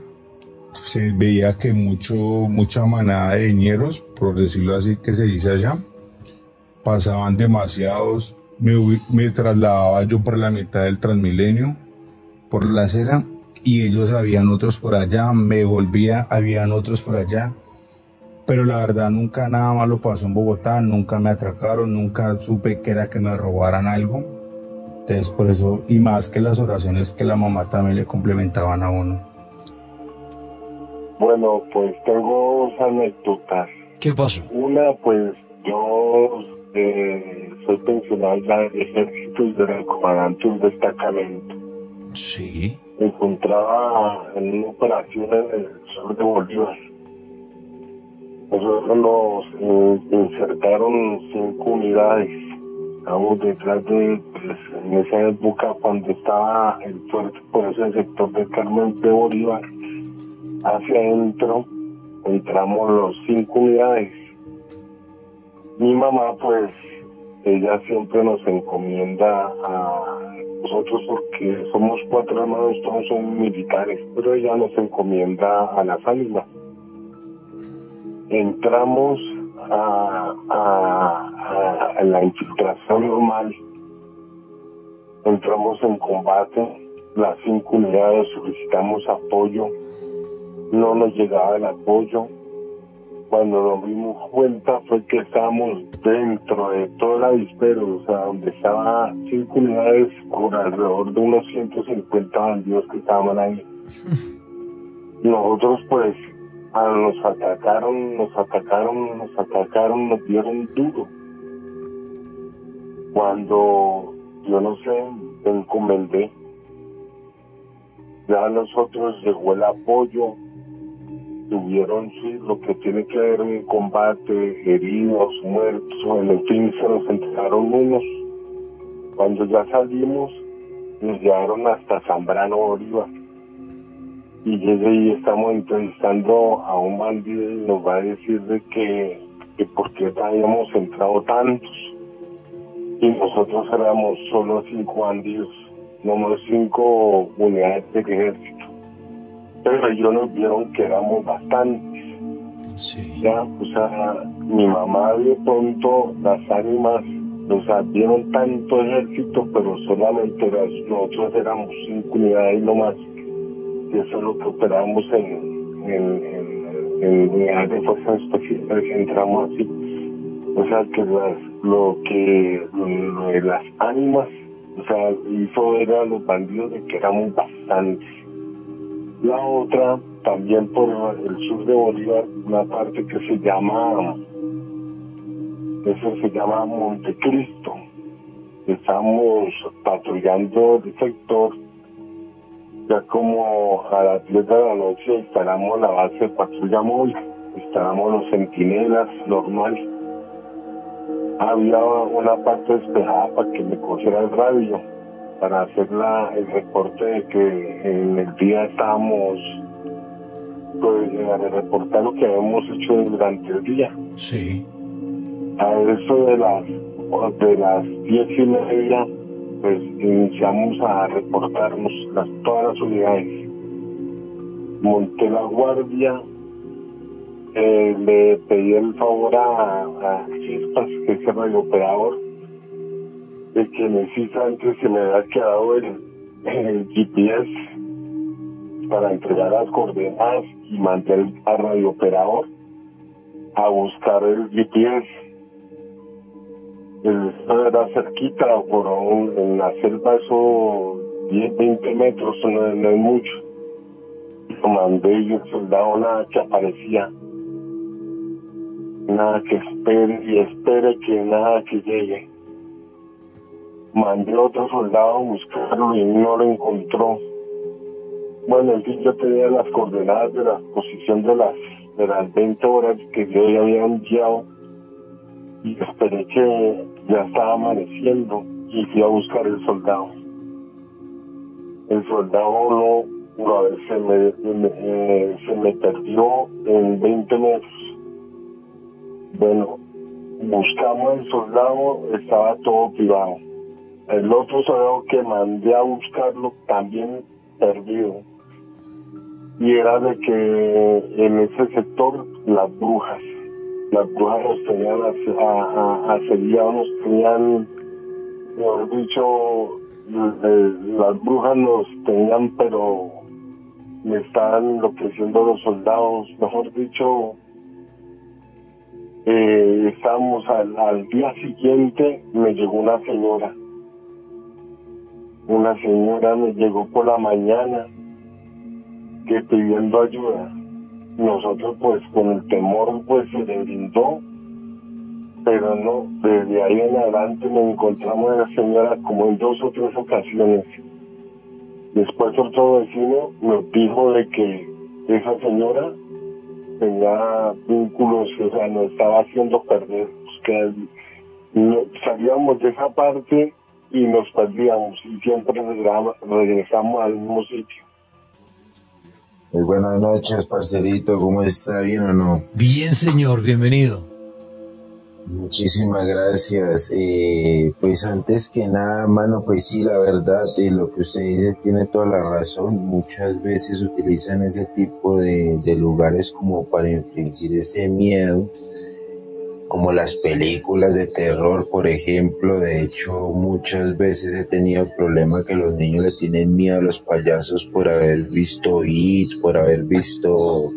se veía que mucha manada de ñeros, por decirlo así que se dice allá, pasaban demasiados. Me trasladaba yo por la mitad del Transmilenio, por la acera, y ellos habían otros por allá, me volvía, habían otros por allá. Pero la verdad nunca nada malo pasó en Bogotá, nunca me atracaron, nunca supe que era que me robaran algo. Entonces por eso, y más que las oraciones que la mamá también le complementaban a uno. Bueno, pues tengo 2 anécdotas. ¿Qué pasó? Una, pues yo soy pensionado del ejército y del comandante de un destacamento. Sí. Me encontraba en una operación en el sur de Bolívar. Nosotros nos insertaron 5 unidades. Estábamos detrás de, pues, en esa época, cuando estaba el fuerte por ese sector del Carmen de Bolívar, hacia adentro, entramos los 5 unidades. Mi mamá, pues, ella siempre nos encomienda a nosotros, porque somos 4 hermanos, todos son militares, pero ella nos encomienda a las ánimas. Entramos a la infiltración normal entramos en combate, las 5 unidades solicitamos apoyo, no nos llegaba el apoyo. Cuando nos dimos cuenta fue que estábamos dentro de todo el avispero, o sea, donde estaban 5 unidades por alrededor de unos 150 bandidos que estaban ahí. Nosotros pues nos atacaron, nos dieron duro. Cuando, yo no sé, me encomendé, ya a nosotros llegó el apoyo, tuvieron sí, lo que tiene que ver en combate, heridos, muertos, en fin, se nos entregaron unos. Cuando ya salimos, nos llevaron hasta Zambrano Bolívar. Y llegué y estamos entrevistando a un bandido y nos va a decir de que por qué habíamos entrado tantos. Y nosotros éramos solo 5 bandidos, no más 5 unidades del ejército. Pero ellos nos vieron que éramos bastantes. Sí. Ya, o sea, mi mamá de pronto, las ánimas, o sea, vieron tanto ejército, pero solamente nosotros éramos 5 unidades nomás. Y eso es lo que operamos en unidades de fuerzas especiales, entramos así. O sea, que lo de las ánimas, o sea, hizo ver a los bandidos de que éramos bastantes. La otra, también por el sur de Bolívar, una parte que se llama Montecristo. Estamos patrullando el sector, ya como a las 10 de la noche instalamos la base de patrulla móvil, instalamos los centinelas normales. Había una parte despejada para que me cogiera el radio, para hacer el reporte de que en el día estábamos, pues, a reportar lo que habíamos hecho durante el día. Sí. A eso de las 10:30, pues iniciamos a reportarnos todas las unidades. Monté la guardia, le pedí el favor a Chispas, que es el radiooperador, de que necesita antes se me había quedado el GPS para entregar las coordenadas y mandé al radiooperador a buscar el GPS. Esto era cerquita, en la selva, eso 10-20 metros, no es mucho. Lo mandé y el soldado nada que aparecía. Nada que espere que nada que llegue. Mandé a otro soldado a buscarlo y no lo encontró. Bueno, en fin, yo tenía las coordenadas de la posición de las 20 horas que yo ya había enviado y esperé que ya estaba amaneciendo y fui a buscar el soldado. El soldado se me perdió en 20 metros. Bueno, buscamos el soldado, estaba todo privado. El otro soldado que mandé a buscarlo también perdido. Y era de que en ese sector las brujas nos tenían asediados, nos tenían, mejor dicho, las brujas nos tenían, pero me estaban enloqueciendo los soldados, mejor dicho. Estábamos al día siguiente, me llegó una señora me llegó por la mañana que pidiendo ayuda. Nosotros pues con el temor pues se le brindó, pero no, desde ahí en adelante nos encontramos a la señora como en 2 o 3 ocasiones. Después otro vecino nos dijo de que esa señora tenía vínculos, o sea, nos estaba haciendo perder, que salíamos de esa parte y nos perdíamos y siempre regresamos al mismo sitio. Muy buenas noches, parcerito, ¿cómo está? ¿Bien o no? Bien, señor, bienvenido. Muchísimas gracias. Pues antes que nada, mano, pues sí, la verdad, lo que usted dice tiene toda la razón. Muchas veces utilizan ese tipo de lugares como para infligir ese miedo. como las películas de terror, por ejemplo. De hecho, muchas veces he tenido el problema que los niños le tienen miedo a los payasos por haber visto It, por haber visto,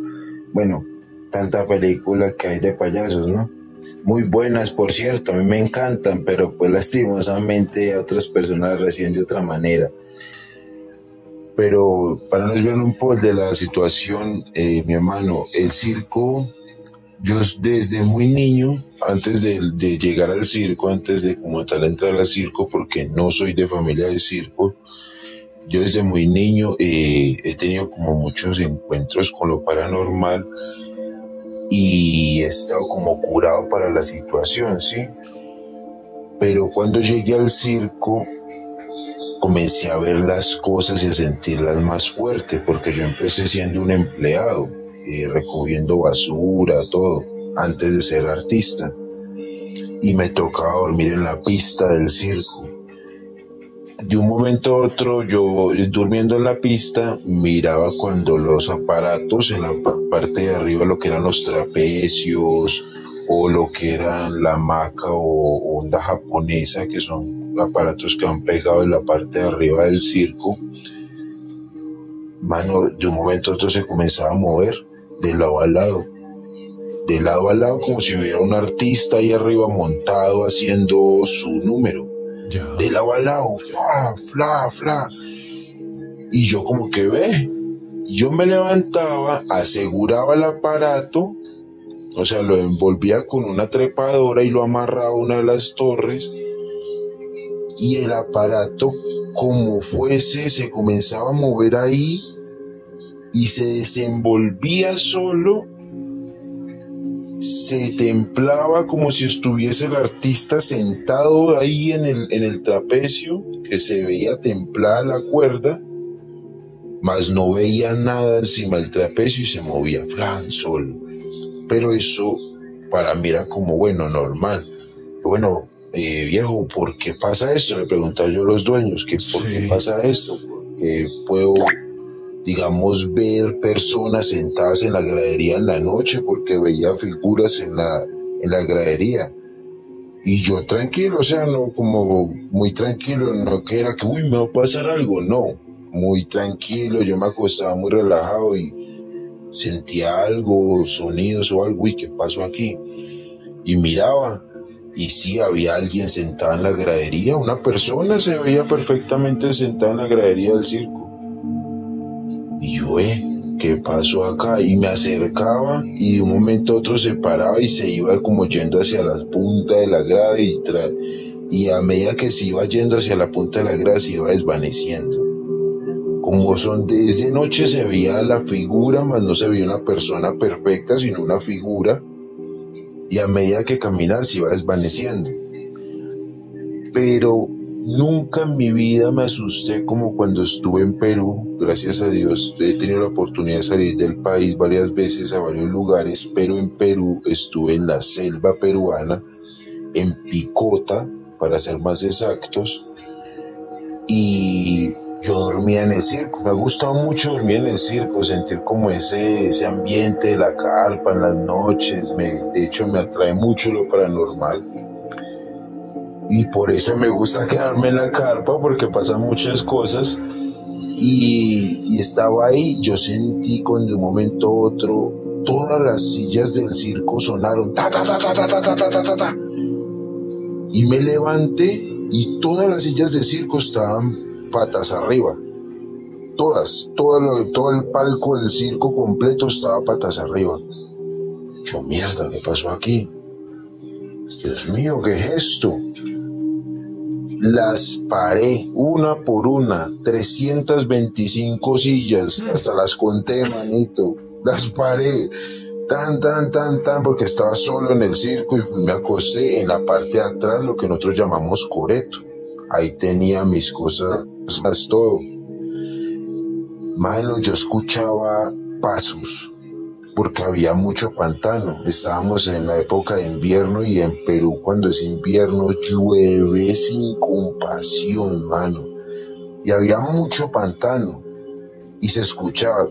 bueno, tanta película que hay de payasos, ¿no? Muy buenas, por cierto, a mí me encantan, pero pues lastimosamente a otras personas las reciben de otra manera. Pero para no desviar un poco de la situación, mi hermano, el circo, yo desde muy niño, antes de llegar al circo, antes de como tal entrar al circo, porque no soy de familia de circo, yo desde muy niño he tenido como muchos encuentros con lo paranormal y he estado como curado para la situación, ¿sí? Pero cuando llegué al circo, comencé a ver las cosas y a sentirlas más fuerte, porque yo empecé siendo un empleado, recogiendo basura, todo, antes de ser artista. Y me tocaba dormir en la pista del circo. De un momento a otro, yo durmiendo en la pista, miraba cuando los aparatos en la parte de arriba, lo que eran los trapecios, o lo que eran la hamaca o onda japonesa, que son aparatos que han pegado en la parte de arriba del circo, mano, de un momento a otro se comenzaba a mover de lado a lado, como si hubiera un artista ahí arriba montado haciendo su número, de lado a lado, fla, fla, fla. Y yo como que yo me levantaba, aseguraba el aparato, o sea, lo envolvía con una trepadora y lo amarraba a una de las torres, y el aparato, como fuese, se comenzaba a mover ahí y se desenvolvía solo, se templaba como si estuviese el artista sentado ahí en el trapecio, que se veía templada la cuerda, mas no veía nada encima del trapecio y se movía flan solo. Pero eso para mí era como, bueno, normal. Bueno, viejo, ¿por qué pasa esto? Le preguntaba yo a los dueños, ¿por qué pasa esto? Porque puedo, digamos, ver personas sentadas en la gradería en la noche, porque veía figuras en la gradería. Y yo tranquilo, o sea, no, como muy tranquilo, no que era que, uy, me va a pasar algo, no, muy tranquilo, yo me acostaba muy relajado y sentía algo, sonidos o algo, y ¿qué pasó aquí? Y miraba, y sí, había alguien sentado en la gradería, una persona se veía perfectamente sentada en la gradería del circo. Y yo, ¿qué pasó acá? Y me acercaba, y de un momento a otro se paraba y se iba como yendo hacia la punta de la grada, y a medida que se iba yendo hacia la punta de la grada se iba desvaneciendo. Como desde noche se veía la figura, mas no se veía una persona perfecta, sino una figura, y a medida que caminaba se iba desvaneciendo. Pero nunca en mi vida me asusté como cuando estuve en Perú. Gracias a Dios he tenido la oportunidad de salir del país varias veces a varios lugares, pero en Perú estuve en la selva peruana, en Picota, para ser más exactos, y yo dormía en el circo. Me ha gustado mucho dormir en el circo, sentir como ese ambiente de la carpa en las noches. De hecho, me atrae mucho lo paranormal. Y por eso me gusta quedarme en la carpa, porque pasan muchas cosas. Y estaba ahí, yo sentí cuando de un momento a otro todas las sillas del circo sonaron ta ta ta ta ta ta ta ta ta ta. Y me levanté y todas las sillas del circo estaban patas arriba. Todo el palco del circo completo estaba patas arriba. Yo, mierda, ¿qué pasó aquí? Dios mío, ¿qué es esto? Las paré una por una, 325 sillas, hasta las conté, manito, las paré, tan, porque estaba solo en el circo, y me acosté en la parte de atrás, lo que nosotros llamamos coreto. Ahí tenía mis cosas, todo. Mano, yo escuchaba pasos, porque había mucho pantano. Estábamos en la época de invierno, y en Perú, cuando es invierno, llueve sin compasión, mano. Y había mucho pantano, y se escuchaba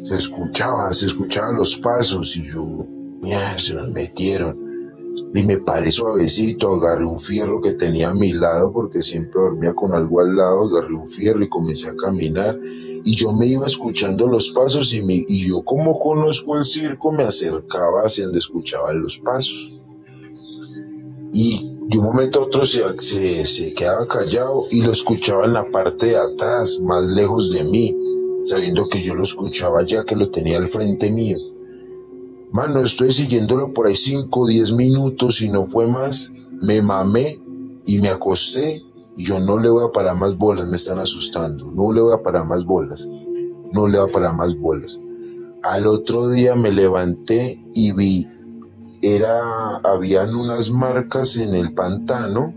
se escuchaban los pasos y yo, mierda, se nos metieron. Y me paré suavecito, agarré un fierro que tenía a mi lado, porque siempre dormía con algo al lado, agarré un fierro y comencé a caminar. Y yo me iba escuchando los pasos y yo, como conozco el circo, me acercaba hacia donde escuchaban los pasos. Y de un momento a otro se quedaba callado y lo escuchaba en la parte de atrás, más lejos de mí, sabiendo que yo lo escuchaba ya que lo tenía al frente mío. Mano, estoy siguiéndolo por ahí 5 o 10 minutos y no fue más. Me mamé y me acosté y yo no le voy a parar más bolas, me están asustando. No le voy a parar más bolas. No le voy a parar más bolas. Al otro día me levanté y vi, habían unas marcas en el pantano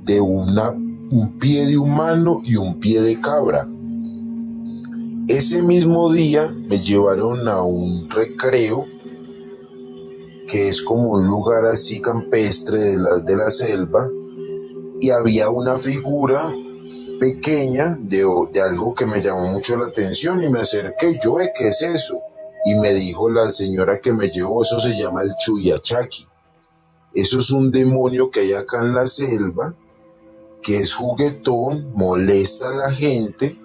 de un pie de humano y un pie de cabra. Ese mismo día me llevaron a un recreo, que es como un lugar así campestre de la selva, y había una figura pequeña de algo que me llamó mucho la atención y me acerqué. Yo, ¿qué es eso? Y me dijo la señora que me llevó, eso se llama el Chuyachaki. Eso es un demonio que hay acá en la selva, que es juguetón, molesta a la gente,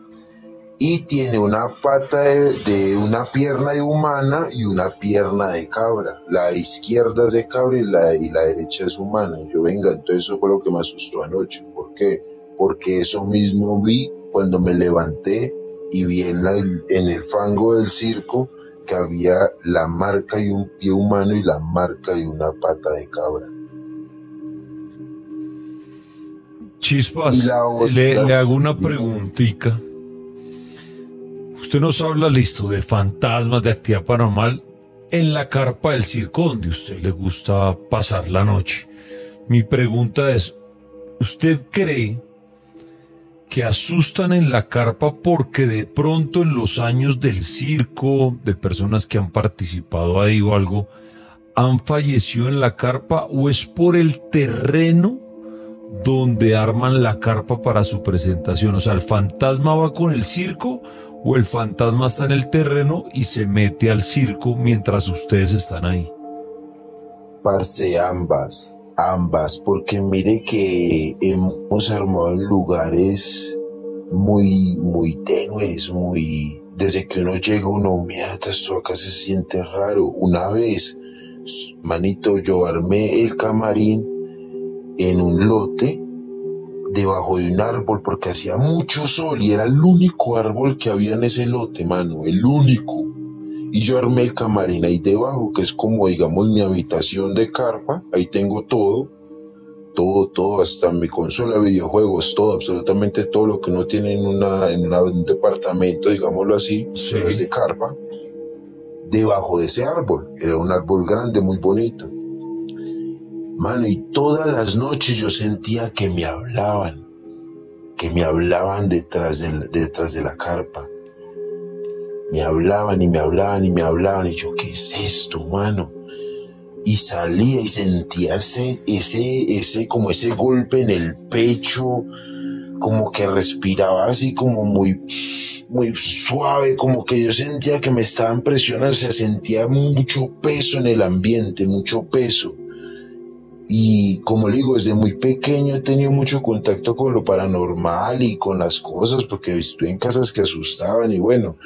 y tiene una pata de una pierna de humana y una pierna de cabra. La izquierda es de cabra y la derecha es humana. Yo, venga, entonces eso fue lo que me asustó anoche. ¿Por qué? Porque eso mismo vi cuando me levanté y vi en el fango del circo que había la marca de un pie humano y la marca de una pata de cabra. Chispas, le hago una preguntita. Usted nos habla, listo, de fantasmas, de actividad paranormal en la carpa del circo donde a usted le gusta pasar la noche. Mi pregunta es, ¿usted cree que asustan en la carpa porque de pronto en los años del circo, de personas que han participado ahí o algo, han fallecido en la carpa, o es por el terreno donde arman la carpa para su presentación? O sea, ¿el fantasma va con el circo o el fantasma está en el terreno y se mete al circo mientras ustedes están ahí? Parce, ambas, porque mire que hemos armado en lugares muy, muy tenues, desde que uno llega, mierda, esto acá se siente raro. Una vez, manito, yo armé el camarín en un lote debajo de un árbol porque hacía mucho sol y era el único árbol que había en ese lote, mano, el único. Y yo armé el camarín ahí debajo, que es como, digamos, mi habitación de carpa. Ahí tengo todo, hasta mi consola de videojuegos, todo, absolutamente todo lo que uno tiene en un departamento, digámoslo así, sí, pero es de carpa. Debajo de ese árbol, era un árbol grande, muy bonito. Mano, y todas las noches yo sentía que me hablaban detrás de la carpa. Me hablaban y yo, ¿qué es esto, mano? Y salía y sentía ese golpe en el pecho, como que respiraba así como muy, muy suave, como que yo sentía que me estaban presionando, o sea, sentía mucho peso en el ambiente, mucho peso. Y como le digo, desde muy pequeño he tenido mucho contacto con lo paranormal y con las cosas, porque estuve en casas que asustaban y bueno,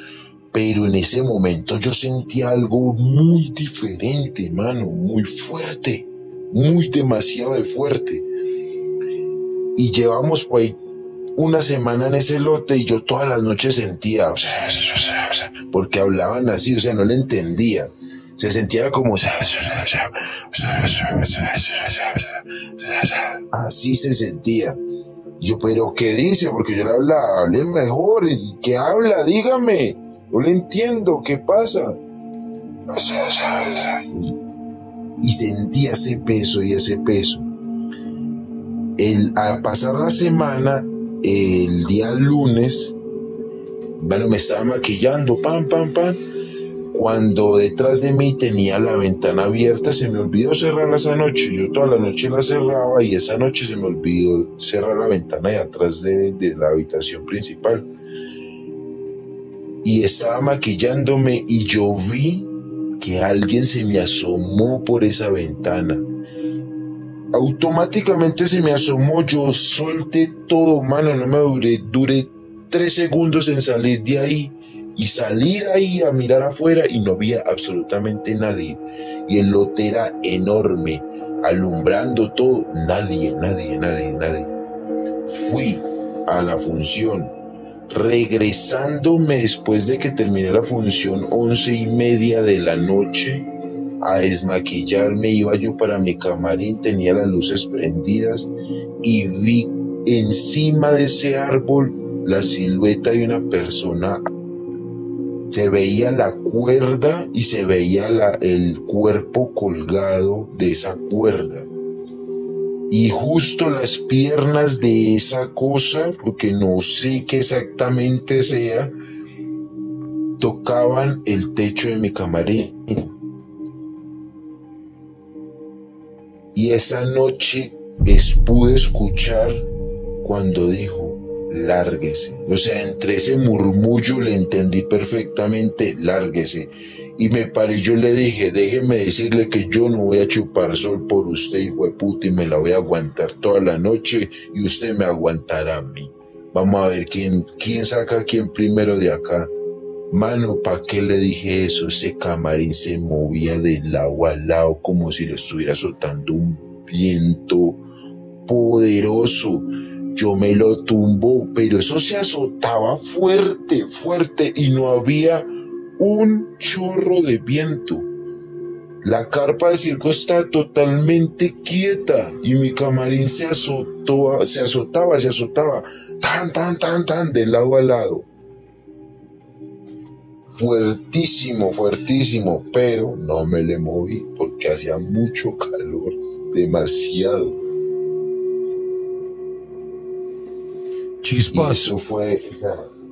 pero en ese momento yo sentí algo muy diferente, mano, muy fuerte, demasiado fuerte. Y llevamos por ahí una semana en ese lote y yo todas las noches sentía, porque hablaban así, o sea, no le entendía. Se sentía como así se sentía. Yo, pero ¿qué dice? Porque yo le hablaba, hable mejor. ¿Qué habla? Dígame. No le entiendo. ¿Qué pasa? Y sentía ese peso. Al pasar la semana, el día lunes, bueno, me estaba maquillando, pam. Cuando detrás de mí tenía la ventana abierta, se me olvidó cerrarla esa noche. Yo toda la noche la cerraba y esa noche se me olvidó cerrar la ventana de atrás de la habitación principal. y estaba maquillándome y yo vi que alguien se me asomó por esa ventana. Automáticamente se me asomó, yo solté todo, mano, no me duré 3 segundos en salir de ahí y salir ahí a mirar afuera y no había absolutamente nadie. Y el lote era enorme, alumbrando todo, nadie. Fui a la función, regresándome después de que terminé la función 11:30 de la noche, a desmaquillarme, iba yo para mi camarín, tenía las luces prendidas y vi encima de ese árbol la silueta de una persona. Se veía la cuerda y se veía el cuerpo colgado de esa cuerda. Y justo las piernas de esa cosa, porque no sé qué exactamente sea, tocaban el techo de mi camarín. Y esa noche pude escuchar cuando dijo, lárguese. O sea, entre ese murmullo le entendí perfectamente, lárguese. Y me paré, yo le dije, déjeme decirle que yo no voy a chupar sol por usted, hijo de puta, y me la voy a aguantar toda la noche y usted me aguantará a mí. Vamos a ver quién saca a quién primero de acá. Mano, ¿pa' qué le dije eso? Ese camarín se movía de lado a lado como si le estuviera soltando un viento poderoso. Yo me lo tumbo, pero eso se azotaba fuerte, y no había un chorro de viento. La carpa del circo está totalmente quieta y mi camarín se azotaba, tan, de lado a lado. Fuertísimo, pero no me le moví porque hacía mucho calor, demasiado. Chispas. Y eso fue,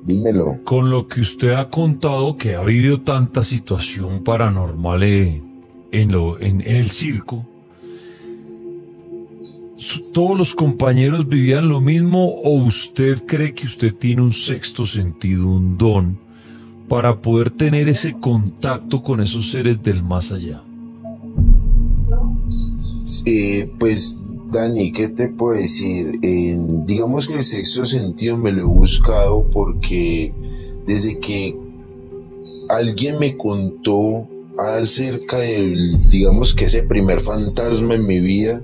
dímelo. Con lo que usted ha contado, que ha vivido tanta situación paranormal en el circo, ¿todos los compañeros vivían lo mismo o usted cree que usted tiene un sexto sentido, un don, para poder tener ese contacto con esos seres del más allá? Pues, Dani, ¿qué te puedo decir? Digamos que el sexto sentido me lo he buscado porque desde que alguien me contó acerca del, digamos que ese primer fantasma en mi vida,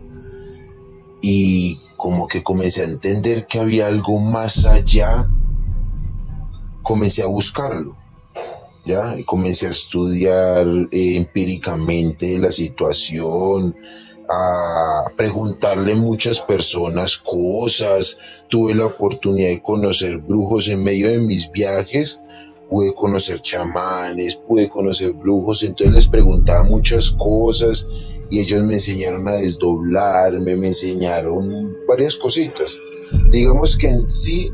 y como que comencé a entender que había algo más allá, comencé a buscarlo. ¿Ya? Y comencé a estudiar empíricamente la situación, a preguntarle a muchas personas cosas. Tuve la oportunidad de conocer brujos en medio de mis viajes, pude conocer chamanes, pude conocer brujos, entonces les preguntaba muchas cosas y ellos me enseñaron a desdoblarme, me enseñaron varias cositas. Digamos que en sí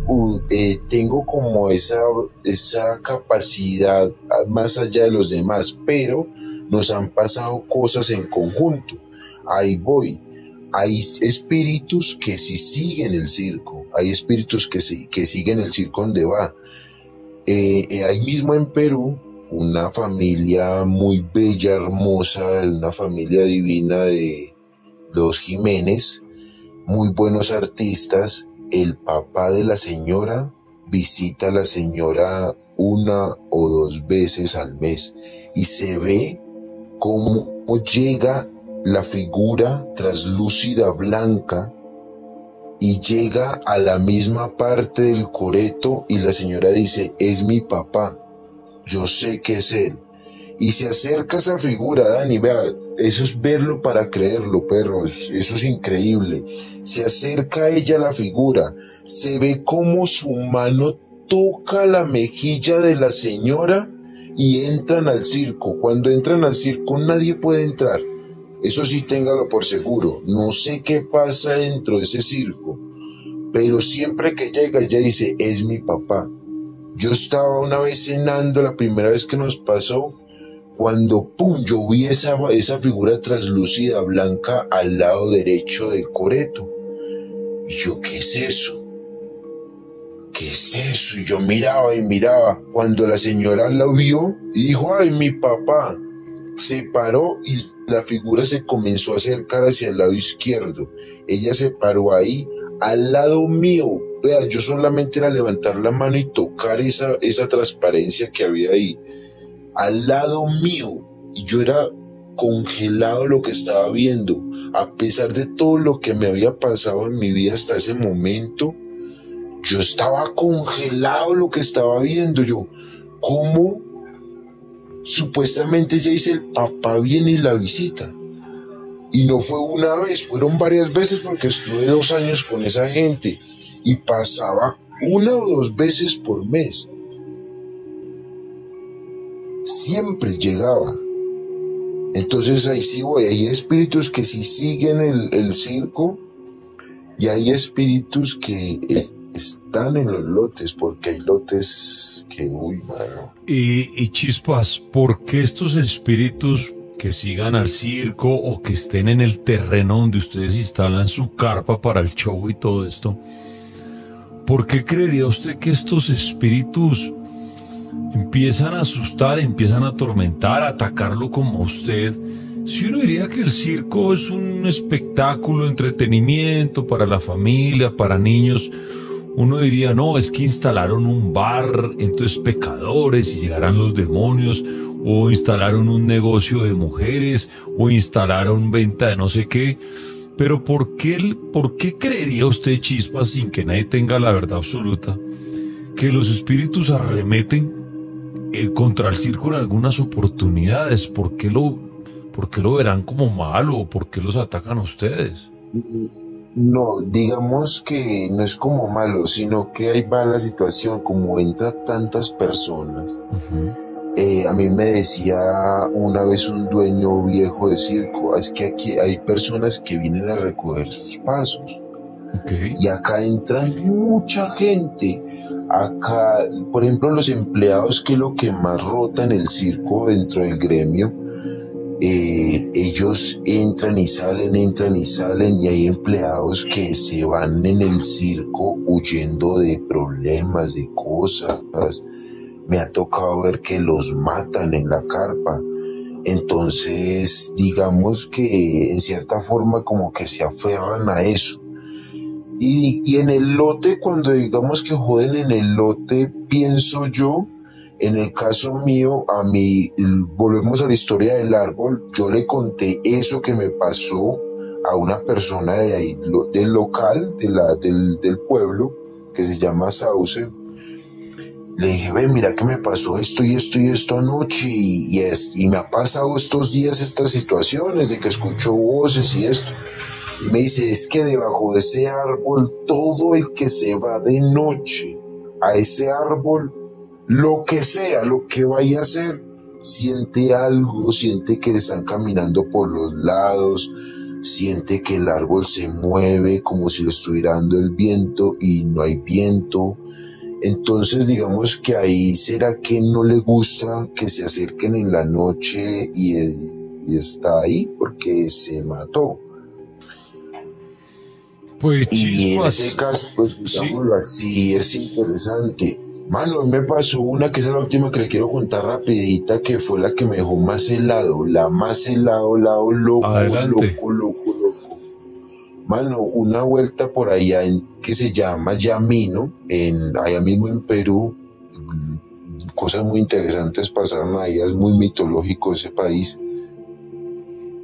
tengo como esa capacidad más allá de los demás, pero nos han pasado cosas en conjunto. Ahí voy. Hay espíritus que sí siguen el circo, hay espíritus que siguen el circo donde va. Ahí mismo en Perú, una familia muy bella, hermosa, una familia divina de los Jiménez, muy buenos artistas. El papá de la señora visita a la señora 1 o 2 veces al mes y se ve cómo llega la figura traslúcida blanca y llega a la misma parte del coreto y la señora dice, es mi papá, yo sé que es él. Y se acerca esa figura, Dani, vea, eso es verlo para creerlo, perros, eso es increíble. Se acerca a ella la figura, se ve como su mano toca la mejilla de la señora y entran al circo. Cuando entran al circo nadie puede entrar. Eso sí, téngalo por seguro. No sé qué pasa dentro de ese circo, pero siempre que llega ella dice, es mi papá. Yo estaba una vez cenando, la primera vez que nos pasó, cuando pum, yo vi esa figura translúcida blanca al lado derecho del coreto. Y yo, ¿qué es eso? ¿qué es eso? Y yo miraba y miraba. Cuando la señora lo vio y dijo, ay, mi papá, se paró y la figura se comenzó a acercar hacia el lado izquierdo. Ella se paró ahí, al lado mío. Vea, yo solamente era levantar la mano y tocar esa transparencia que había ahí. Al lado mío. Y yo era congelado lo que estaba viendo. A pesar de todo lo que me había pasado en mi vida hasta ese momento, yo estaba congelado lo que estaba viendo. Yo, ¿cómo? Supuestamente ya dice el papá viene y la visita. Y no fue una vez, fueron varias veces porque estuve 2 años con esa gente. Y pasaba 1 o 2 veces por mes. Siempre llegaba. Entonces ahí sí voy, hay espíritus que sí siguen el circo y hay espíritus que están en los lotes, porque hay lotes que, uy, mano. Y Chispas, ¿por qué estos espíritus que sigan al circo o que estén en el terreno donde ustedes instalan su carpa para el show y todo esto? ¿Por qué creería usted que estos espíritus empiezan a asustar, empiezan a atormentar, a atacarlo como a usted? Si uno diría que el circo es un espectáculo, entretenimiento para la familia, para niños, uno diría, no, es que instalaron un bar, entonces pecadores y llegarán los demonios, o instalaron un negocio de mujeres, o instalaron venta de no sé qué. Pero ¿por qué creería usted, Chispas, sin que nadie tenga la verdad absoluta, que los espíritus arremeten contra el circo en algunas oportunidades? ¿Por qué lo verán como malo o por qué los atacan a ustedes? No, digamos que no es como malo, sino que ahí va la situación, como entra tantas personas. A mí me decía una vez un dueño viejo de circo, es que aquí hay personas que vienen a recoger sus pasos. Okay. Y acá entran mucha gente. Acá, por ejemplo, los empleados, que es lo que más rota en el circo dentro del gremio, ellos entran y salen, y hay empleados que se van en el circo huyendo de problemas, de cosas. Me ha tocado ver que los matan en la carpa. Entonces, digamos que en cierta forma como que se aferran a eso. Y en el lote, cuando digamos que joden en el lote, pienso yo, en el caso mío, a mí, volvemos a la historia del árbol, yo le conté eso que me pasó a una persona de ahí, del local, del pueblo, que se llama Sauce. Le dije, ve, mira que me pasó esto y esto y esto anoche, y me ha pasado estos días estas situaciones de que escucho voces y esto. Y me dice, es que debajo de ese árbol, todo el que se va de noche a ese árbol, lo que sea, lo que vaya a hacer, siente algo, siente que le están caminando por los lados, siente que el árbol se mueve como si lo estuviera dando el viento y no hay viento. Entonces digamos que ahí será que no le gusta que se acerquen en la noche y está ahí porque se mató. Pues, y en ese caso, pues digámoslo así, es interesante. Mano, me pasó una que es la última que le quiero contar rapidita, que fue la que me dejó más helado, loco. Adelante. Loco. Mano, una vuelta por allá que se llama Yamino, allá mismo en Perú, cosas muy interesantes pasaron ahí, es muy mitológico ese país.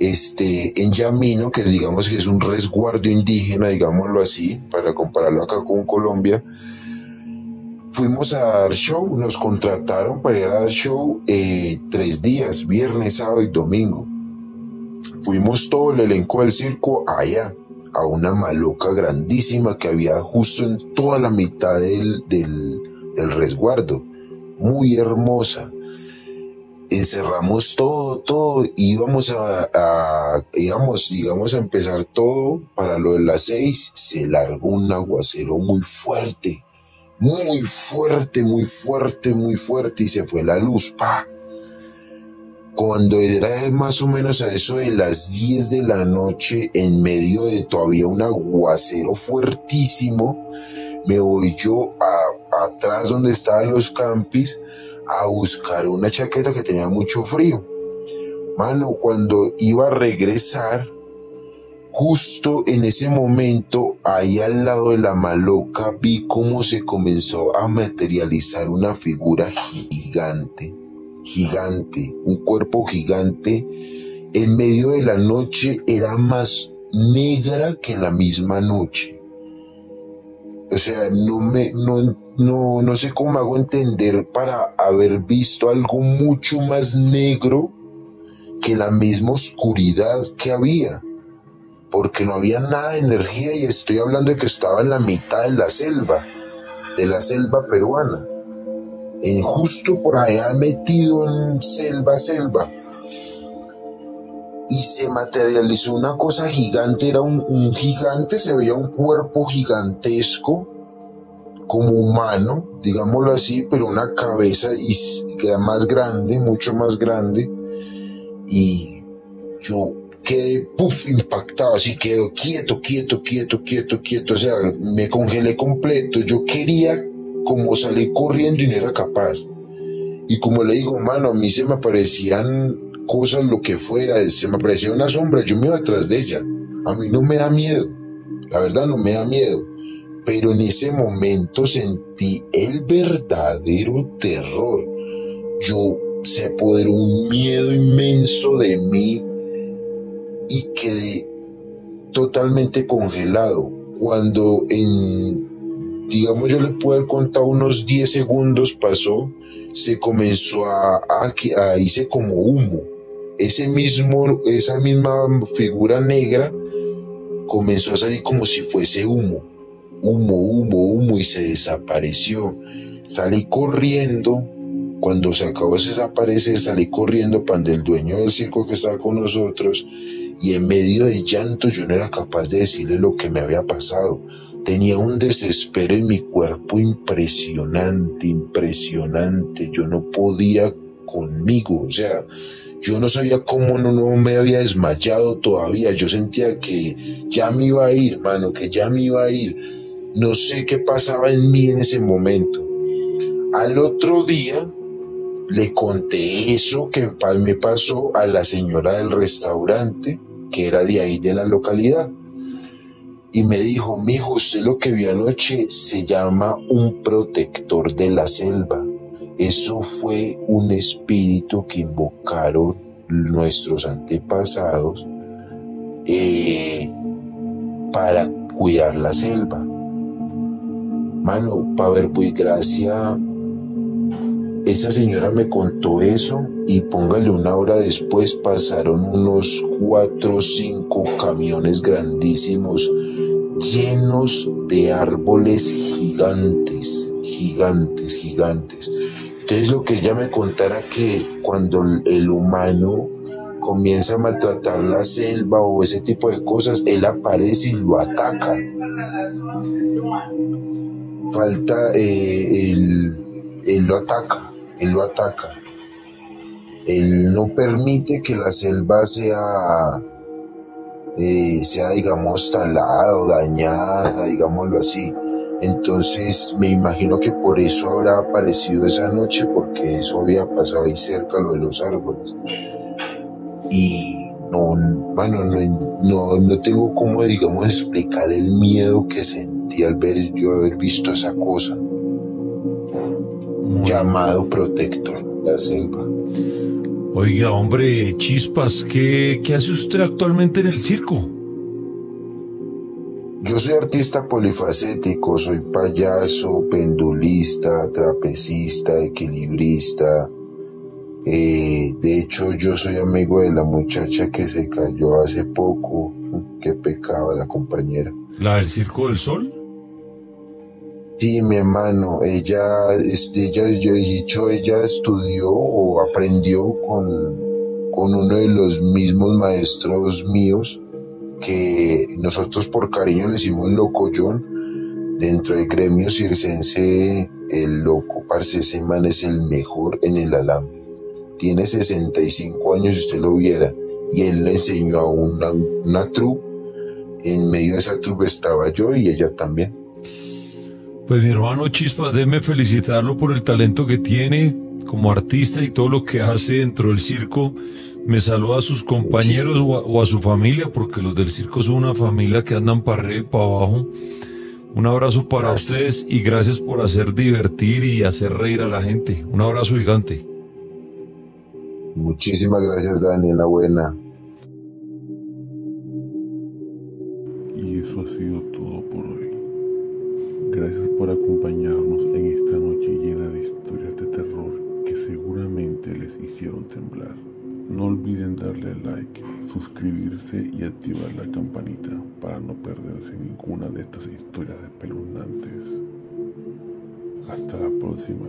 En Yamino, que digamos que es un resguardo indígena, digámoslo así, para compararlo acá con Colombia, fuimos a dar show, nos contrataron para ir a dar show 3 días, viernes, sábado y domingo. Fuimos todo el elenco del circo allá, a una maloca grandísima que había justo en toda la mitad del resguardo, muy hermosa. Encerramos todo, íbamos digamos a empezar todo para lo de las 6, se largó un aguacero muy fuerte, y se fue la luz, ¡pa! Cuando era más o menos a eso de las 10 de la noche, en medio de todavía un aguacero fuertísimo, me voy yo atrás donde estaban los campis a buscar una chaqueta que tenía mucho frío. Mano, cuando iba a regresar, justo en ese momento, ahí al lado de la maloca, vi cómo se comenzó a materializar una figura gigante, un cuerpo gigante. En medio de la noche era más negra que la misma noche. O sea, no sé cómo hago entender para haber visto algo mucho más negro que la misma oscuridad que había, porque no había nada de energía, y estoy hablando de que estaba en la mitad de la selva peruana, justo por allá metido en selva, y se materializó una cosa gigante. Era un gigante, se veía un cuerpo gigantesco, como humano, digámoslo así, pero una cabeza que era más grande, mucho más grande, y yo quedé impactado, así quedé quieto, o sea, me congelé completo. Yo quería como salir corriendo y no era capaz. Y como le digo, mano, a mí se me aparecían cosas, lo que fuera, se me aparecía una sombra, yo me iba atrás de ella. A mí no me da miedo, la verdad no me da miedo, pero en ese momento sentí el verdadero terror. Se apoderó un miedo inmenso de mí y quedé totalmente congelado. Cuando digamos, yo le puedo haber contado unos 10 segundos pasó, se comenzó a hice como humo. Esa misma figura negra comenzó a salir como si fuese humo, y se desapareció. Salí corriendo. Cuando se acabó de desaparecer, salí corriendo para el dueño del circo que estaba con nosotros, y en medio del llanto yo no era capaz de decirle lo que me había pasado. Tenía un desespero en mi cuerpo impresionante. Yo no podía conmigo, o sea, yo no sabía cómo no me había desmayado todavía. Yo sentía que ya me iba a ir, mano, que ya me iba a ir. No sé qué pasaba en mí en ese momento. Al otro día le conté eso que me pasó a la señora del restaurante, que era de ahí de la localidad, y me dijo: mijo, usted lo que vio anoche se llama un protector de la selva. Eso fue un espíritu que invocaron nuestros antepasados para cuidar la selva. Mano, para ver, pues gracia, esa señora me contó eso, y póngale una hora después pasaron unos 4 o 5 camiones grandísimos llenos de árboles gigantes. Entonces lo que ella me contara, que cuando el humano comienza a maltratar la selva o ese tipo de cosas, él aparece y lo ataca. Él lo ataca. Él no permite que la selva sea digamos, talada o dañada, digámoslo así. Entonces me imagino que por eso habrá aparecido esa noche, porque eso había pasado ahí cerca, lo de los árboles. Y no tengo cómo, digamos, explicar el miedo que sentí al haber visto esa cosa, llamado protector de la selva. Oiga, hombre, Chispas, ¿qué hace usted actualmente en el circo? Yo soy artista polifacético, soy payaso, pendulista, trapecista, equilibrista. De hecho, yo soy amigo de la muchacha que se cayó hace poco. Qué pecado, la compañera. ¿La del Circo del Sol? Sí, mi hermano, ella estudió o aprendió con uno de los mismos maestros míos, que nosotros por cariño le decimos Locoyón. Dentro del gremio circense, el loco, parce, ese man es el mejor en el alambre. Tiene 65 años, si usted lo viera, y él le enseñó a una troupe. En medio de esa troupe estaba yo y ella también. Pues mi hermano Chispas, déjeme felicitarlo por el talento que tiene como artista y todo lo que hace dentro del circo. Me saluda a sus compañeros o a su familia, porque los del circo son una familia que andan para arriba y para abajo. Un abrazo para ustedes y gracias por hacer divertir y hacer reír a la gente. Un abrazo gigante. Muchísimas gracias, Dani, enhorabuena. Y eso ha sido todo por hoy. Gracias por acompañarnos en esta noche llena de historias de terror que seguramente les hicieron temblar. No olviden darle like, suscribirse y activar la campanita para no perderse ninguna de estas historias espeluznantes. Hasta la próxima